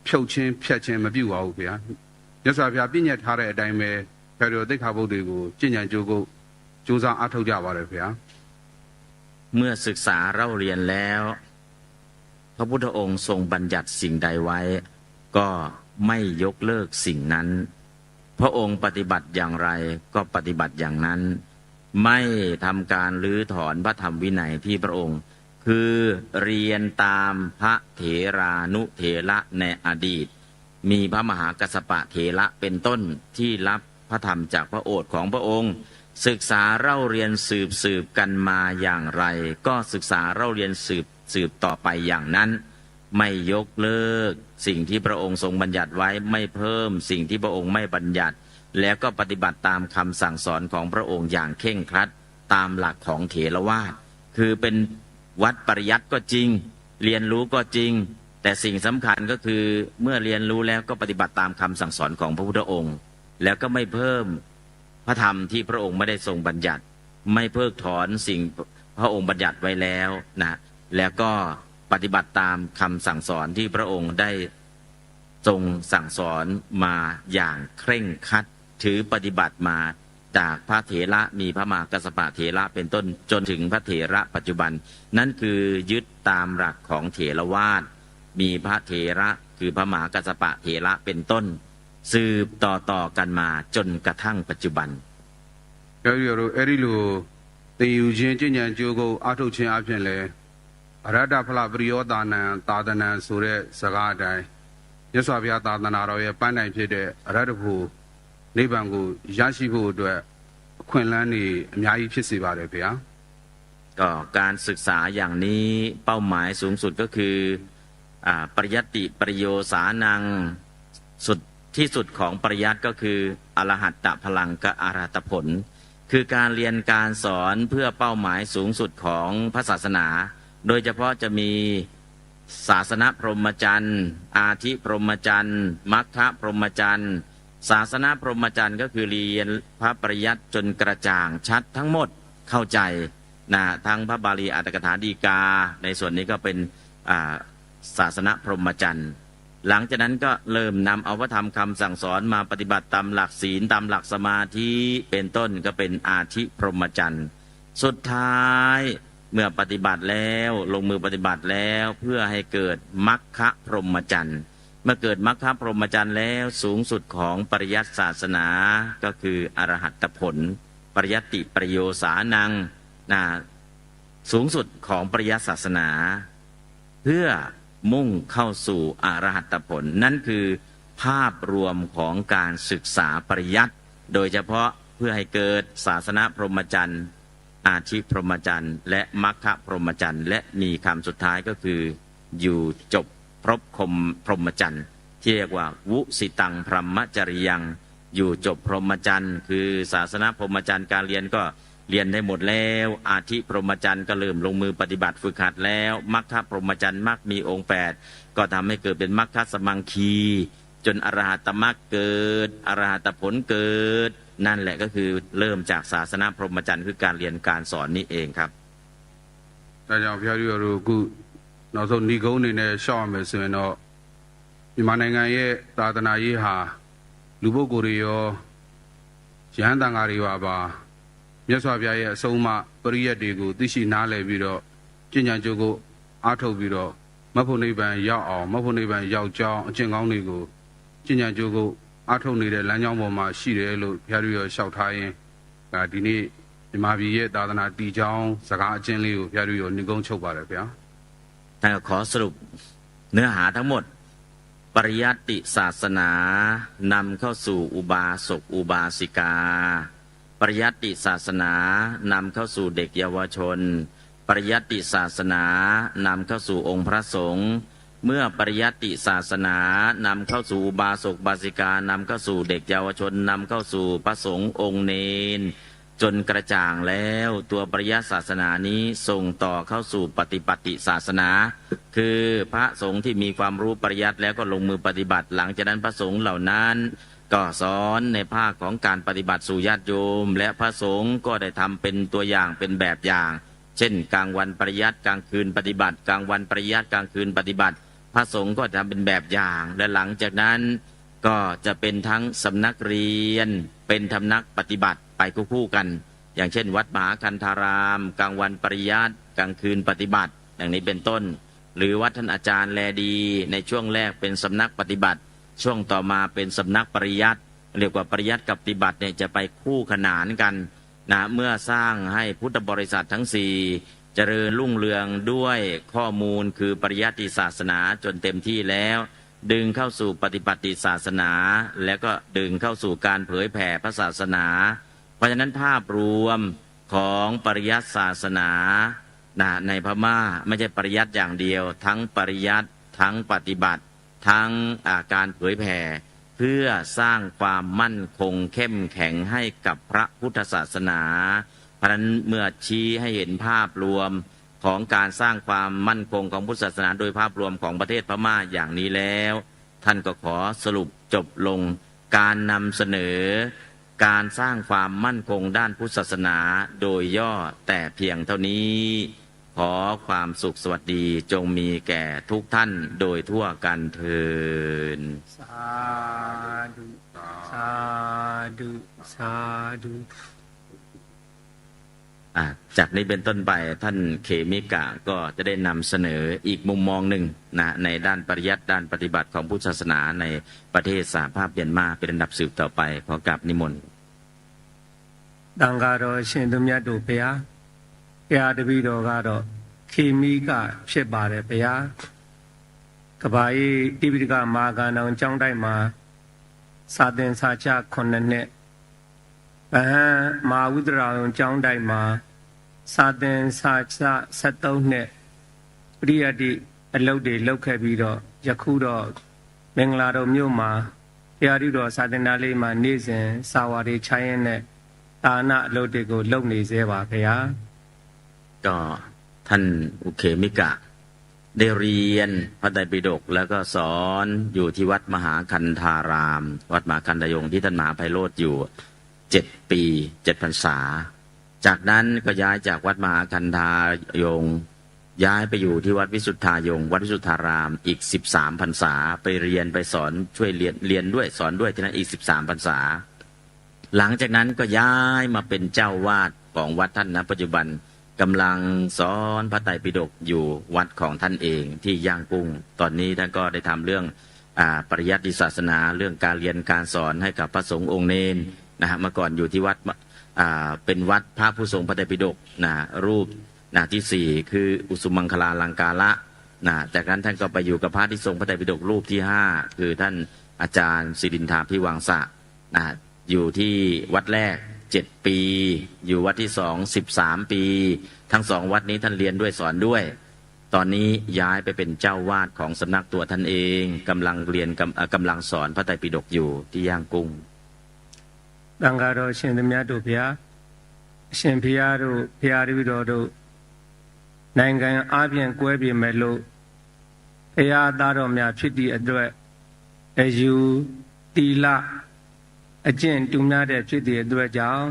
ဖြုတ်ချင်းဖြတ်ချင်းမပြုတ်ပါဘူးဗျာမြတ်စွာဘုရားပြည့်ညတ်ထားတဲ့အတိုင်းပဲဘုရားတို့သိက္ခာပုဒ်တွေကိုကျင့်ကြံကြိုး ကြိုးစားအားထုတ်ကြပါတယ်ဗျာ เมื่อศึกษาเล่าเรียนแล้ว พระพุทธองค์ทรงบัญญัติสิ่งใดไว้ ก็ไม่ยกเลิกสิ่งนั้น พระองค์ปฏิบัติอย่างไรก็ปฏิบัติอย่างนั้น ไม่ทำการรื้อถอนพระธรรมวินัยที่พระองค์ คือเรียนตามพระเถรานุเถระในอดีต มีพระมหากัสสปะเถระเป็นต้นที่รับพระธรรมจากพระโอษฐ์ของพระองค์ ศึกษาเล่าเรียนสืบกันมาอย่างไร ก็ศึกษาเล่าเรียนสืบต่อไปอย่างนั้น ไม่ยกเลิกสิ่งที่พระองค์ทรงบัญญัติไว้ ไม่เพิ่มสิ่งที่พระองค์ไม่บัญญัติ แล้วก็ปฏิบัติตามคำสั่งสอนของพระองค์อย่างเคร่งครัดตามหลักของเถรวาทคือเป็นวัดปริยัติก็จริง เรียนรู้ก็จริง แต่สิ่งสำคัญก็คือเมื่อเรียนรู้แล้วก็ปฏิบัติตามคำสั่งสอนของพระพุทธองค์ แล้วก็ไม่เพิ่มพระธรรมที่พระองค์ไม่ได้ทรงบัญญัติ ไม่เพิกถอนสิ่งพระองค์บัญญัติไว้แล้วนะแล้วก็ปฏิบัติตามคำสั่งสอนที่พระองค์ได้ทรงสั่งสอนมาอย่างเคร่งครัดถือปฏิบัติมาจากพระเถระมีพระมหากัสสปะเถระเป็นต้นจนถึงพระเถระปัจจุบันนั่นคือยึดตามหลักของเถรวาทมีพระเถระคือพระมหากัสสปะเถระเป็นต้นสืบต่อกันมาจนกระทั่งปัจจุบัน ပြောရတော့အဲ့ဒီလိုသင်ယူခြင်းကျင့်ကြံကြိုးကိုအားထုတ်ခြင်းအပြင်လဲအရတ္တဖလပရိယောတာနံသာသနံဆိုတဲ့စကားအတိုင်းမြတ်စွာဘုရားသာသနာတော်ရဲ့ပန်းတိုင်ဖြစ်တဲ့အရတ္တဖို့နိဗ္ဗာန်ကိုရရှိဖို့အတွက်အခွင့်အလမ်းတွေအများကြီးဖြစ်စေပါတယ်ဗျာ ก็การศึกษาอย่างนี้เป้าหมายสูงสุดก็คือปริยัติปริโยสานังสุดที่สุดของปริยัติก็คืออรหัตตพลังกับอรหัตผลคือการเรียนการสอนเพื่อเป้าหมายสูงสุดของพระศาสนา โดยเฉพาะจะมีศาสนพรหมจรรย์อาทิพรหมจรรย์มัคคะพรหมจรรย์ศาสนพรหมจรรย์ก็คือเรียนพระปริยัติจนกระจ่างชัดทั้งหมดเข้าใจนะทั้งพระบาลีอัตถกถาฎีกาในส่วนนี้ก็เป็นศาสนพรหมจรรย์หลังจากนั้นก็เริ่มนำเอาพระธรรมคำสั่งสอนมาปฏิบัติตามหลักศีลตามหลักสมาธิเป็นต้นก็เป็นอาทิพรหมจรรย์สุดท้ายเมื่อปฏิบัติแล้วลงมือปฏิบัติแล้วเพื่อให้เกิดมัคคะพรหมจรรย์เมื่อเกิดมัคคะพรหมจรรย์แล้วสูงสุดของปริยัติศาสนาก็คืออรหัตผลปริยัติประโยสานังสูงสุดของปริยัติศาสนาเพื่อมุ่งเข้าสู่อรหัตผลนั่นคือภาพรวมของการศึกษาปริยัติโดยเฉพาะเพื่อให้เกิดศาสนาพรหมจรรย์อาทิพรหมจรรย์และมัคคะพรหมจรรย์และมีคำสุดท้ายก็คืออยู่จบครบพรหมจรรย์ที่เรียกว่าวุสิตังพรหมจริยังอยู่จบพรหมจรรย์คือศาสนาพรหมจรรย์การเรียนก็เรียนได้หมดแล้วอาทิพรหมจรรย์ก็เริ่มลงมือปฏิบัติฝึกหัดแล้วมัคคะพรหมจรรย์มัคมีองค์8ก็ทำให้เกิดเป็นมัคคะสมังคีจนอรหัตมรรคเกิดอรหัตผลเกิดนั่นแหละก็คือเริ่มจากศาสนาพรหมจรรย์คือการเรียนการสอนนี่เองครับဒါကြောင့်ဘုရားကြီးတို့အခုနောက်ဆုံးဏိဂုံးအနေနဲ့ရှောက်ရမယ်ဆိုရင်တော့မြန်မာနိုင်ငံရဲ့သာသနာရေးဟာလူပုဂ္ဂိုလ်တွေရောယဟန်တန်ဃာတွေပါမြတ်စွာဘုရားရဲ့အဆုံးအမပရိယတ်တွေကိုသိရှိနားလည်ပြီးတော့ကျင့်ကြံကြိုးကိုအားထုတ်ပြီးတော့မဖို့နိဗ္ဗာန်ရောက်အောင်မဖို့နိဗ္ဗာန်ရောက်ကြောင်းအကျင့်ကောင်းတွေကိုကျင့်ကြံကြိုးကိုအားထုတ်နေတဲ့လမ်းကြောင်းပေါ်မှာရှိတယ်လို့ဘုရားကြီးရောလျှောက်ထားရင်ဒီနေ့မြန်မာပြည်ရဲ့သာသนาတည်ကြောင်းစကားအကျဉ်းလေးကိုဘုရားကြီးရောနှိကုံးချုပ်ပါတယ်ဗျာท่านขอสรุปเนื้อหาทั้งหมดปริยัติศาสนานำเข้าสู่อุบาสกอุบาสิกาปริยัติศาสนานำเข้าสู่เด็กเยาวชนปริยัติศาสนานำเข้าสู่องค์พระสงฆ์เมื่อปริยัติศาสนานำเข้าสู่อุบาสกอุบาสิกานำเข้าสู่เด็กเยาวชนนำเข้าสู่พระสงฆ์องค์เนรจนกระจ่างแล้วตัวปริยัติศาสนานี้ส่งต่อเข้าสู่ปฏิปัติศาสนาคือพระสงฆ์ที่มีความรู้ปริยัติแล้วก็ลงมือปฏิบัติหลังจากนั้นพระสงฆ์เหล่านั้นก็สอนในภาคของการปฏิบัติสู่ญาติโยมและพระสงฆ์ก็ได้ทำเป็นตัวอย่างเป็นแบบอย่างเช่นกลางวันปริยัติกลางคืนปฏิบัติกลางวันปริยัติกลางคืนปฏิบัติพระสงฆ์ก็ทำเป็นแบบอย่างและหลังจากนั้นก็จะเป็นทั้งสำนักเรียนเป็นสำนักปฏิบัติไปคู่กัน อย่างเช่นวัดมหาคันธารามกลางวันปริยัติกลางคืนปฏิบัติอย่างนี้เป็นต้นหรือวัดท่านอาจารย์แลดีในช่วงแรกเป็นสำนักปฏิบัติช่วงต่อมาเป็นสำนักปริยัติเรียกว่าปริยัติกับปฏิบัติเนี่ยจะไปคู่ขนานกันนะเมื่อสร้างให้พุทธบริษัททั้งสี่เจริญรุ่งเรืองด้วยข้อมูลคือปริยัติศาสนาจนเต็มที่แล้วดึงเข้าสู่ปฏิบัติศาสนาแล้วก็ดึงเข้าสู่การเผยแผ่พระศาสนาเพราะฉะนั้นภาพรวมของปริยัติศาสนาในพม่าไม่ใช่ปริยัติอย่างเดียวทั้งปริยัติทั้งปฏิบัติทั้งการเผยแผ่เพื่อสร้างความมั่นคงเข้มแข็งให้กับพระพุทธศาสนาเพราะฉะนั้นเมื่อชี้ให้เห็นภาพรวมของการสร้างความมั่นคงของพุทธศาสนาโดยภาพรวมของประเทศพม่าอย่างนี้แล้วท่านก็ขอสรุปจบลงการนำเสนอการสร้างความมั่นคงด้านพุทธศาสนาโดยย่อแต่เพียงเท่านี้ขอความสุขสวัสดีจงมีแก่ทุกท่านโดยทั่วกันเทินสาธุสาธุสาธุจากนี้เป็นต้นไปท่านเขมิกะก็จะได้นำเสนออีกมุมมองหนึ่งในด้านปริยัติด้านปฏิบัติของพุทธศาสนาในประเทศสหภาพเมียนมาเป็นอันดับสืบต่อไปขอกราบนิมนต์တန်ဃာတော်ရှင်သူမြတ်တို့ဘုရားဘုရားတပည့်တော်ကတော့ခေမိကဖြစ်ပါတယ်ဘုရားကဘာအေးတိပိဋကမဟာကဏ္ဍကျောင်းတိုက်မှာစာသင်စာချ9နှစ်ဗဟန်းမဟာဝိဒရာယုံကျောင်းတိုက်မှာစာသင်စာချ73နှစ်ပရိယတ္တိအလုပ်တွေလုပ်ခဲ့ပြီးတော့ယခုတော့မင်္ဂလာတော်မြို့မှာတရားဓုတော်စာသင်သားလေးမှာနေ့စဉ်စာဝါတွေခြိုင်းရင်းနဲ့ဒါနအလုပ်တွေကိုလုပ်နေစေပါဗျာก็ท่านอุเคมิกะได้เรียนพระไตรปิฎกแล้วก็สอนอยู่ที่วัดมหาคันธารามวัดมหาคันธายงที่ท่านมหาไพโรธอยู่7 ปี7 พรรษาจากนั้นก็ย้ายจากวัดมหาคันธายงย้ายไปอยู่ที่วัดวิสุทธายงวัดวิสุทธารามอีก13 พรรษาไปเรียนไปสอนช่วยเรียนด้วยสอนด้วยที่นั้นอีก13 พรรษาหลังจากนั้นก็ย้ายมาเป็นเจ้าวาดของวัดท่านณปัจจุบันกำลังสอนพระไตรปิฎกอยู่วัดของท่านเองที่ย่างกุ้งตอนนี้ท่านก็ได้ทำเรื่องปริยัติศาสนาเรื่องการเรียนการสอนให้กับพระสงฆ์องค์เนนเมื่อก่อนอยู่ที่วัดเป็นวัดพระผู้ทรงพระไตรปิฎกรูปที่4คืออุสุมังคลาลังกาละจากนั้นท่านก็ไปอยู่กับพระที่ทรงพระไตรปิฎกรูปที่5คือท่านอาจารย์ศิรินทราภิวังสะอยู่ที่วัดแรก7 ปีอยู่วัดที่2 13 ปีทั้ง2วัดนี้ท่านเรียนด้วยสอนด้วยตอนนี้ย้ายไปเป็นเจ้าวาดของสำนักตัวท่านเองกำลังเรียนกำลังสอนพระไตรปิฎกอยู่ที่ย่างกุ้งတန်ဃာတော်ရှင်သူမြတ်တို့ဗျာအရှင်ဘုရားတို့ဘုရားတပည့်တော်တို့နိုင်ငံအပြင်ကွဲပြေမဲ့လို့ဘုရားသားတော်များဖြစ်သည့်အတွက်အယူတီလအကျင့်တူများတဲ့ဖြစ်သည့်အတွက်ကြောင့်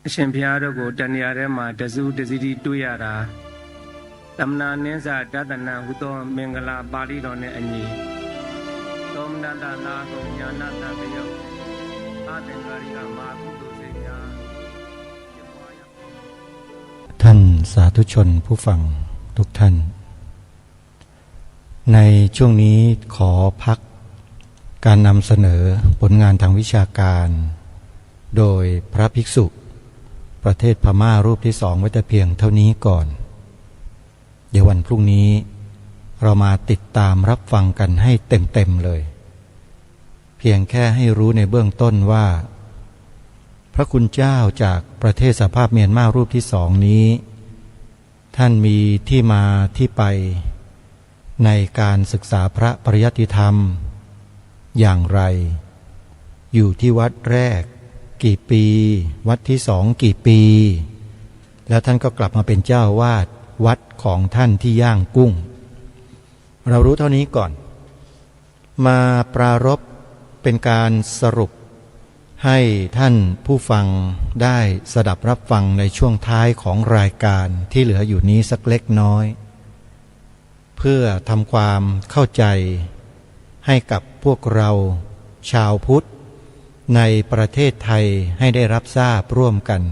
အရှင်ဘုရားတို့ကိုတဏှာထဲမှာတစုတစည်းတီတွေ့ရတာသမဏနင်းစာတသနာဟူသောမင်္ဂလာပါဠိတော်နဲ့အညီသောမနတသာကုညာနာတပယောအာသင်္ကာရိကမဟာကုသိုလ်စိတ်များท่านสาธุชนผู้ฟังทุกท่านในช่วงนี้ขอพักการนำเสนอผลงานทางวิชาการโดยพระภิกษุประเทศพม่ารูปที่2ไว้แต่เพียงเท่านี้ก่อนเดี๋ยววันพรุ่งนี้เรามาติดตามรับฟังกันให้เต็มๆเลยเพียงแค่ให้รู้ในเบื้องต้นว่าพระคุณเจ้าจากประเทศสหภาพเมียนมารูปที่2นี้ท่านมีที่มาที่ไปในการศึกษาพระปริยัติธรรมอย่างไรอยู่ที่วัดแรกกี่ปีวัดที่2กี่ปีแล้วท่านก็กลับมาเป็นเจ้าวาดวัดของท่านที่ย่างกุ้งเรารู้เท่านี้ก่อนมาปรารภเป็นการสรุปให้ท่านผู้ฟังได้สดับรับฟังในช่วงท้ายของรายการที่เหลืออยู่นี้สักเล็กน้อยเพื่อทำความเข้าใจให้กับพวกเราชาวพุทธในประเทศไทยให้ได้รับทราบร่วมกัน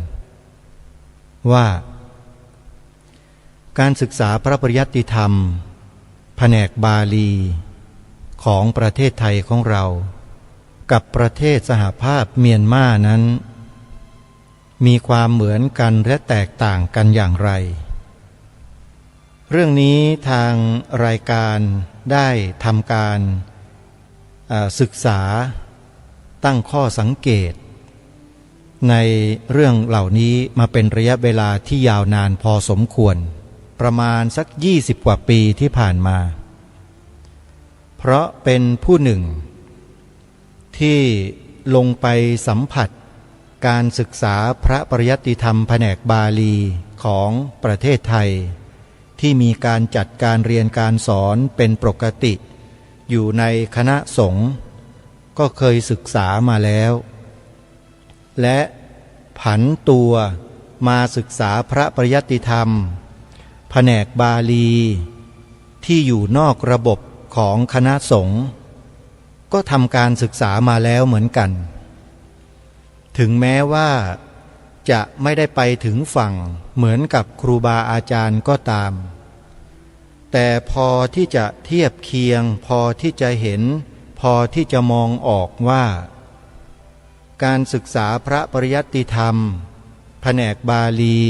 ว่าการศึกษาพระปริยัติธรรมแผนกบาลีของประเทศไทยของเรากับประเทศสหภาพเมียนมานั้นมีความเหมือนกันและแตกต่างกันอย่างไรเรื่องนี้ทางรายการได้ทำการศึกษาตั้งข้อสังเกตในเรื่องเหล่านี้มาเป็นระยะเวลาที่ยาวนานพอสมควรประมาณสัก20กว่าปีที่ผ่านมาเพราะเป็นผู้หนึ่งที่ลงไปสัมผัสการศึกษาพระปริยัติธรรมแผนกบาลีของประเทศไทยที่มีการจัดการเรียนการสอนเป็นปกติอยู่ในคณะสงฆ์ก็เคยศึกษามาแล้วและผันตัวมาศึกษาพระปริยัติธรรมแผนกบาลีที่อยู่นอกระบบของคณะสงฆ์ก็ทำการศึกษามาแล้วเหมือนกันถึงแม้ว่าจะไม่ได้ไปถึงฝั่งเหมือนกับครูบาอาจารย์ก็ตามแต่พอที่จะเทียบเคียงพอที่จะเห็นพอที่จะมองออกว่าการศึกษาพระปริยัติธรรมแผนกบาลี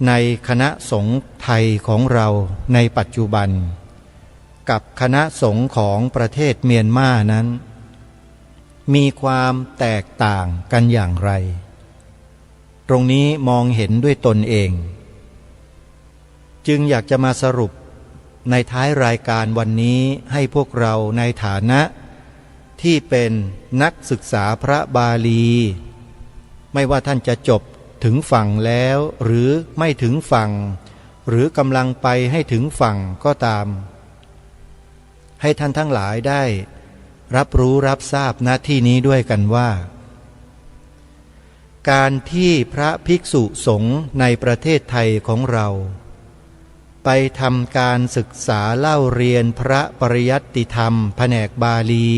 ในคณะสงฆ์ไทยของเราในปัจจุบันกับคณะสงฆ์ของประเทศเมียนมานั้นมีความแตกต่างกันอย่างไรตรงนี้มองเห็นด้วยตนเองจึงอยากจะมาสรุปในท้ายรายการวันนี้ให้พวกเราในฐานะที่เป็นนักศึกษาพระบาลีไม่ว่าท่านจะจบถึงฝั่งแล้วหรือไม่ถึงฝั่งหรือกำลังไปให้ถึงฝั่งก็ตามให้ท่านทั้งหลายได้รับรู้รับทราบณที่นี้ด้วยกันว่าการที่พระภิกษุสงฆ์ในประเทศไทยของเราไปทำการศึกษาเล่าเรียนพระปริยัติธรรมแผนกบาลี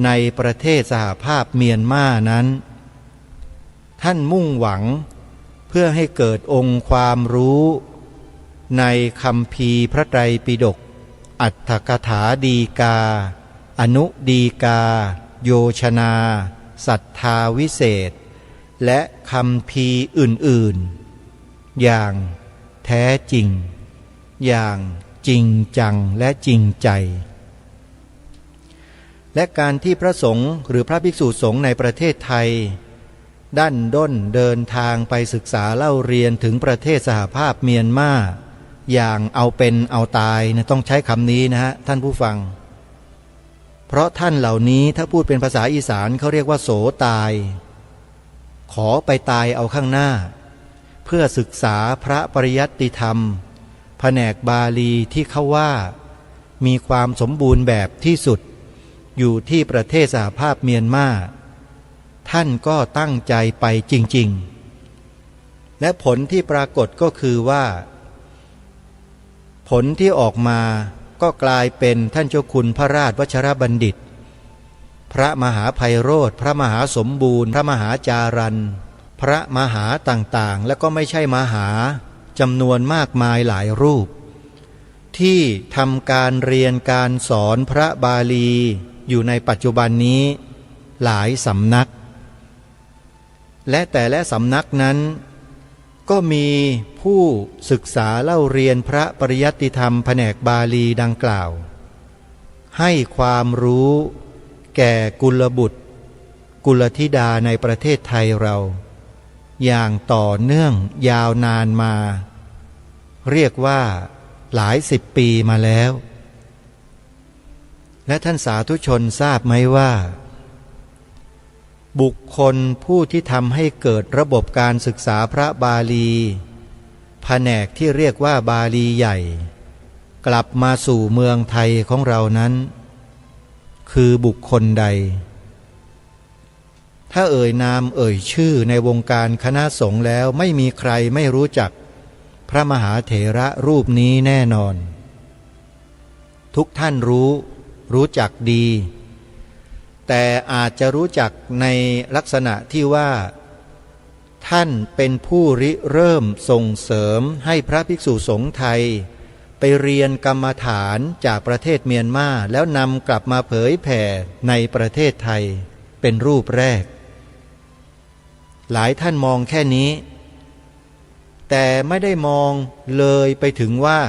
ในประเทศสหภาพเมียนมานั้นท่านมุ่งหวังเพื่อให้เกิดองค์ความรู้ในคัมภีร์พระไตรปิฎกอรรถกถาดีกาอนุดีกาโยชนาสัทธาวิเศษและคัมภีร์อื่นๆอย่างแท้จริงอย่างจริงจังและจริงใจและการที่พระสงฆ์หรือพระภิกษุสงฆ์ในประเทศไทยดั้นด้นเดินทางไปศึกษาเล่าเรียนถึงประเทศสหภาพเมียนมาอย่างเอาเป็นเอาตายนะต้องใช้คำนี้นะฮะท่านผู้ฟังเพราะท่านเหล่านี้ถ้าพูดเป็นภาษาอีสานเขาเรียกว่าโสตายขอไปตายเอาข้างหน้าเพื่อศึกษาพระปริยัติธรรมแผนกบาลีที่เขาว่ามีความสมบูรณ์แบบที่สุดอยู่ที่ประเทศสหภาพเมียนมาท่านก็ตั้งใจไปจริงๆและผลที่ปรากฏก็คือว่าผลที่ออกมาก็กลายเป็นท่านเจ้าคุณพระราชวชรบัณฑิตพระมหาไพโรธพระมหาสมบูรณ์พระมหาจารันพระมหาต่างๆและก็ไม่ใช่มหาจำนวนมากมายหลายรูปที่ทำการเรียนการสอนพระบาลีอยู่ในปัจจุบันนี้หลายสำนักและแต่ละสำนักนั้นก็มีผู้ศึกษาเล่าเรียนพระปริยัติธรรมแผนกบาลีดังกล่าวให้ความรู้แก่กุลบุตรกุลธิดาในประเทศไทยเราอย่างต่อเนื่องยาวนานมาเรียกว่าหลายสิบปีมาแล้วและท่านสาธุชนทราบไหมว่าบุคคลผู้ที่ทำให้เกิดระบบการศึกษาพระบาลีแผนกที่เรียกว่าบาลีใหญ่กลับมาสู่เมืองไทยของเรานั้นคือบุคคลใดถ้าเอ่ยนามเอ่ยชื่อในวงการคณะสงฆ์แล้วไม่มีใครไม่รู้จักพระมหาเถระรูปนี้แน่นอนทุกท่านรู้จักดีแต่อาจจะรู้จักในลักษณะที่ว่า ท่านเป็นผู้ริเริ่มส่งเสริมให้พระภิกษุสงฆ์ไทยไปเรียนกรรมฐานจากประเทศเมียนมาแล้วนำกลับมาเผยแผ่ในประเทศไทยเป็นรูปแรกหลายท่านมองแค่นี้แต่ไม่ได้มองเลยไปถึงว่า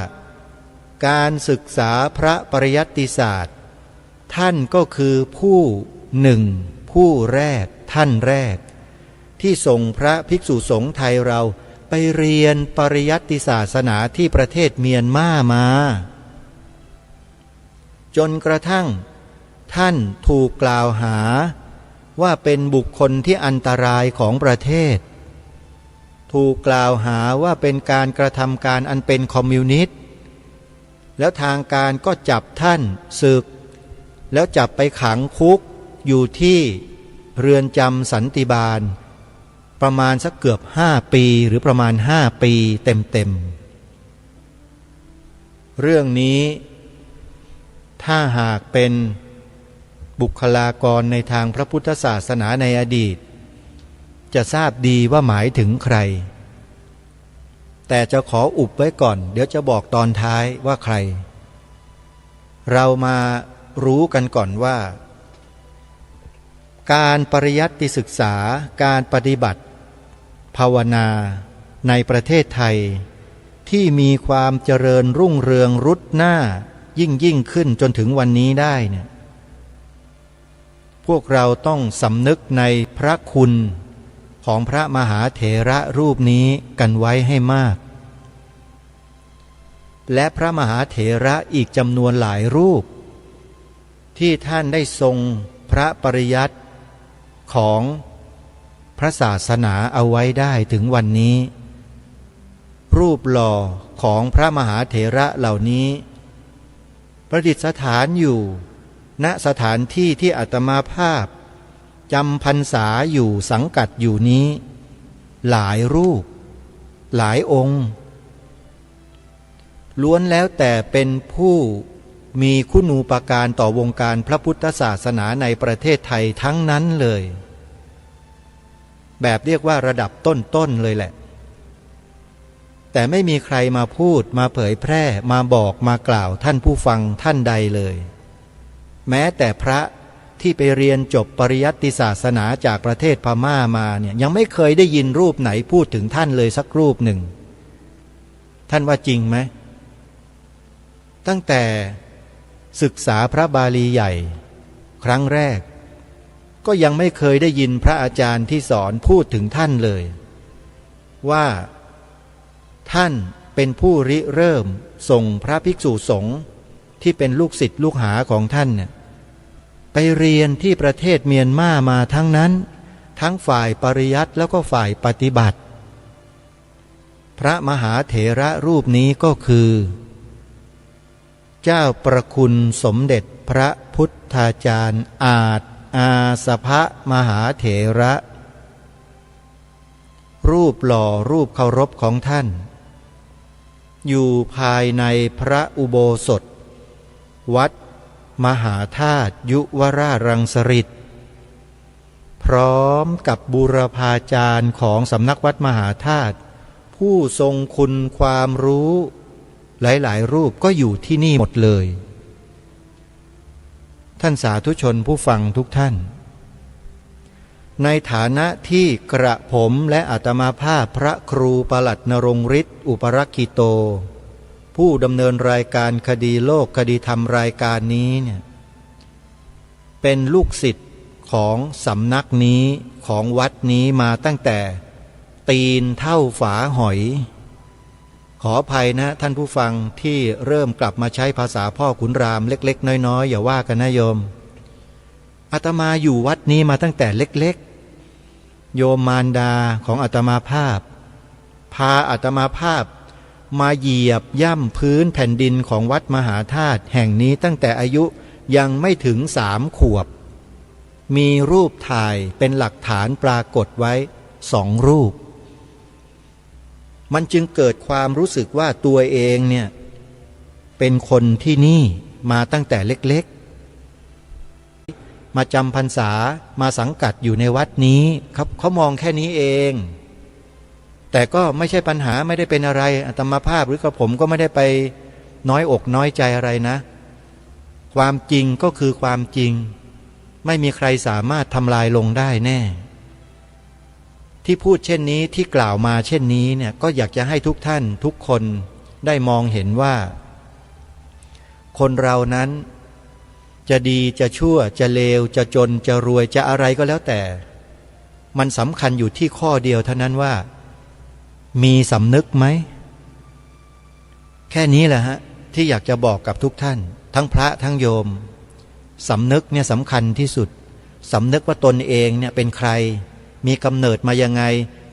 การศึกษาพระปริยัติศาสตร์ท่านก็คือผู้หนึ่งผู้แรกท่านแรกที่ส่งพระภิกษุสงฆ์ไทยเราไปเรียนปริยัติศาสนาที่ประเทศเมียนมามาจนกระทั่งท่านถูกกล่าวหาว่าเป็นบุคคลที่อันตรายของประเทศถูกกล่าวหาว่าเป็นการกระทำการอันเป็นคอมมิวนิสต์แล้วทางการก็จับท่านศึกแล้วจับไปขังคุกอยู่ที่เรือนจำสันติบาลประมาณสักเกือบ5 ปีหรือประมาณ5 ปีเต็มเรื่องนี้ถ้าหากเป็นบุคลากรในทางพระพุทธศาสนาในอดีตจะทราบดีว่าหมายถึงใครแต่จะขออุบไว้ก่อนเดี๋ยวจะบอกตอนท้ายว่าใครเรามารู้กันก่อนว่าการปริยัติศึกษาการปฏิบัติภาวนาในประเทศไทยที่มีความเจริญรุ่งเรืองรุดหน้ายิ่งขึ้นจนถึงวันนี้ได้เนี่ยพวกเราต้องสำนึกในพระคุณของพระมหาเถระรูปนี้กันไว้ให้มากและพระมหาเถระอีกจำนวนหลายรูปที่ท่านได้ทรงพระปริยัติของพระศาสนาเอาไว้ได้ถึงวันนี้รูปหล่อของพระมหาเถระเหล่านี้ประดิษฐานอยู่ณสถานที่ที่อาตมาภาพจำพรรษาอยู่สังกัดอยู่นี้หลายรูปหลายองค์ล้วนแล้วแต่เป็นผู้มีคุณูปการต่อวงการพระพุทธศาสนาในประเทศไทยทั้งนั้นเลยแบบเรียกว่าระดับต้นๆเลยแหละแต่ไม่มีใครมาพูดมาเผยแพร่มาบอกมากล่าวท่านผู้ฟังท่านใดเลยแม้แต่พระที่ไปเรียนจบปริยัติศาสนาจากประเทศพม่ามาเนี่ยยังไม่เคยได้ยินรูปไหนพูดถึงท่านเลยสักรูปหนึ่งท่านว่าจริงไหมตั้งแต่ศึกษาพระบาลีใหญ่ครั้งแรกก็ยังไม่เคยได้ยินพระอาจารย์ที่สอนพูดถึงท่านเลยว่าท่านเป็นผู้ริเริ่มส่งพระภิกษุสงฆ์ที่เป็นลูกศิษย์ลูกหาของท่านเนี่ยไปเรียนที่ประเทศเมียนมามาทั้งนั้นทั้งฝ่ายปริยัติแล้วก็ฝ่ายปฏิบัติพระมหาเถระรูปนี้ก็คือเจ้าประคุณสมเด็จพระพุทธาจารย์อาจอาสภะมหาเถระรูปหล่อรูปเคารพของท่านอยู่ภายในพระอุโบสถวัดมหาธาตุยุวราชรังสฤษฎ์พร้อมกับบูรพาจารย์ของสำนักวัดมหาธาตุผู้ทรงคุณความรู้หลายๆรูปก็อยู่ที่นี่หมดเลยท่านสาธุชนผู้ฟังทุกท่านในฐานะที่กระผมและอาตมาภาพพระครูปลัดนรงฤทธิ์อุปรักขิโตผู้ดำเนินรายการคดีโลกคดีธรรมรายการนี้เนี่ยเป็นลูกศิษย์ของสำนักนี้ของวัดนี้มาตั้งแต่ตีนเท่าฝาหอยขออภัยนะท่านผู้ฟังที่เริ่มกลับมาใช้ภาษาพ่อขุนรามเล็กๆน้อยๆอย่าว่ากันนะโยมอาตมาอยู่วัดนี้มาตั้งแต่เล็กๆโยมมารดาของอาตมาภาพพาอาตมาภาพมาเหยียบย่ำพื้นแผ่นดินของวัดมหาธาตุแห่งนี้ตั้งแต่อายุยังไม่ถึง3 ขวบมีรูปถ่ายเป็นหลักฐานปรากฏไว้2 รูปมันจึงเกิดความรู้สึกว่าตัวเองเนี่ยเป็นคนที่นี่มาตั้งแต่เล็กๆมาจำพรรษามาสังกัดอยู่ในวัดนี้เขามองแค่นี้เอง แต่ก็ไม่ใช่ปัญหาไม่ได้เป็นอะไรอาตมาภาพหรือกับผมก็ไม่ได้ไปน้อยอกน้อยใจอะไรนะความจริงก็คือความจริงไม่มีใครสามารถทำลายลงได้แน่ที่พูดเช่นนี้ที่กล่าวมาเช่นนี้เนี่ยก็อยากจะให้ทุกท่านทุกคนได้มองเห็นว่าคนเรานั้นจะดีจะชั่วจะเลวจะจนจะรวยจะอะไรก็แล้วแต่มันสำคัญอยู่ที่ข้อเดียวเท่านั้นว่ามีสำนึกไหมแค่นี้แหละฮะที่อยากจะบอกกับทุกท่านทั้งพระทั้งโยมสำนึกเนี่ยสำคัญที่สุดสำนึกว่าตนเองเนี่ยเป็นใครมีกำเนิดมายังไง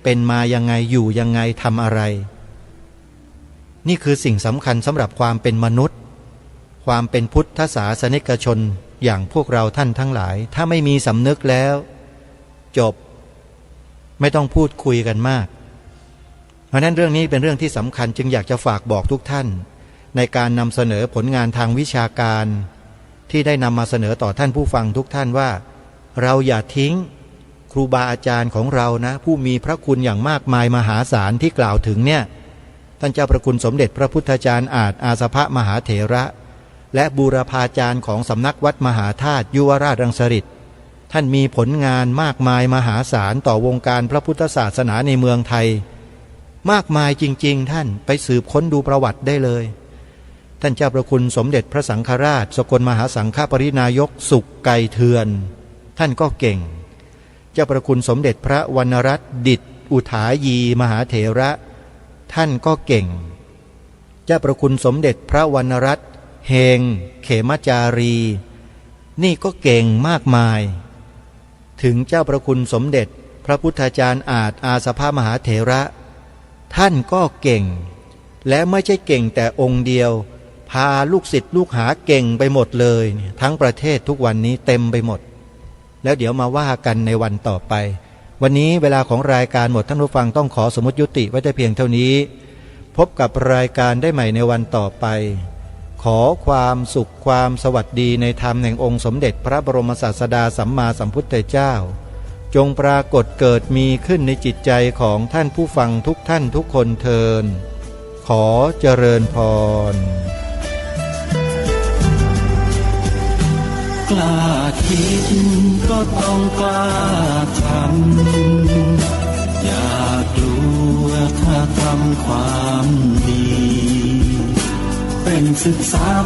เป็นมายังไงอยู่ยังไงทำอะไรนี่คือสิ่งสำคัญสำหรับความเป็นมนุษย์ความเป็นพุทธศาสนิกชนอย่างพวกเราท่านทั้งหลายถ้าไม่มีสำนึกแล้วจบไม่ต้องพูดคุยกันมากเพราะนั้นเรื่องนี้เป็นเรื่องที่สำคัญจึงอยากจะฝากบอกทุกท่านในการนำเสนอผลงานทางวิชาการที่ได้นำมาเสนอต่อท่านผู้ฟังทุกท่านว่าเราอย่าทิ้งครูบาอาจารย์ของเรานะผู้มีพระคุณอย่างมากมายมหาศาลที่กล่าวถึงเนี่ยท่านเจ้าพระคุณสมเด็จพระพุทธจารย์อาจอาสภมหาเถระและบูรพาจารย์ของสำนักวัดมหาธาตุยุวราชรังสฤษฎ์ท่านมีผลงานมากมายมหาศาลต่อวงการพระพุทธศาสนาในเมืองไทยมากมายจริงๆท่านไปสืบค้นดูประวัติได้เลยท่านเจ้าพระคุณสมเด็จพระสังฆราชสกลมหาสังฆปรินายกสุขไกรเทือนท่านก็เก่งเจ้าพระคุณสมเด็จพระวรรณรัตน์ดิษฐ์อุทายีมหาเถระท่านก็เก่งเจ้าพระคุณสมเด็จพระวรรณรัตน์เฮงเขมจารีนี่ก็เก่งมากมายถึงเจ้าพระคุณสมเด็จพระพุทธจารย์อาจอาสภมหาเถระท่านก็เก่งและไม่ใช่เก่งแต่องค์เดียวพาลูกศิษย์ลูกหาเก่งไปหมดเลยทั้งประเทศทุกวันนี้เต็มไปหมดแล้วเดี๋ยวมาว่ากันในวันต่อไปวันนี้เวลาของรายการหมดท่านผู้ฟังต้องขอสมมุติยุติไว้แต่เพียงเท่านี้พบกับรายการได้ใหม่ในวันต่อไปขอความสุขความสวัสดีในธรรมแห่งองค์สมเด็จพระบรมศาสดาสัมมาสัมพุทธเจ้าจงปรากฏเกิดมีขึ้นในจิตใจของท่านผู้ฟังทุกท่านทุกคนเทินขอเจริญพรกล้าคิดก็ต้องกล้าทำอย่ากลัวถ้าทำความดีเป็นศึกษา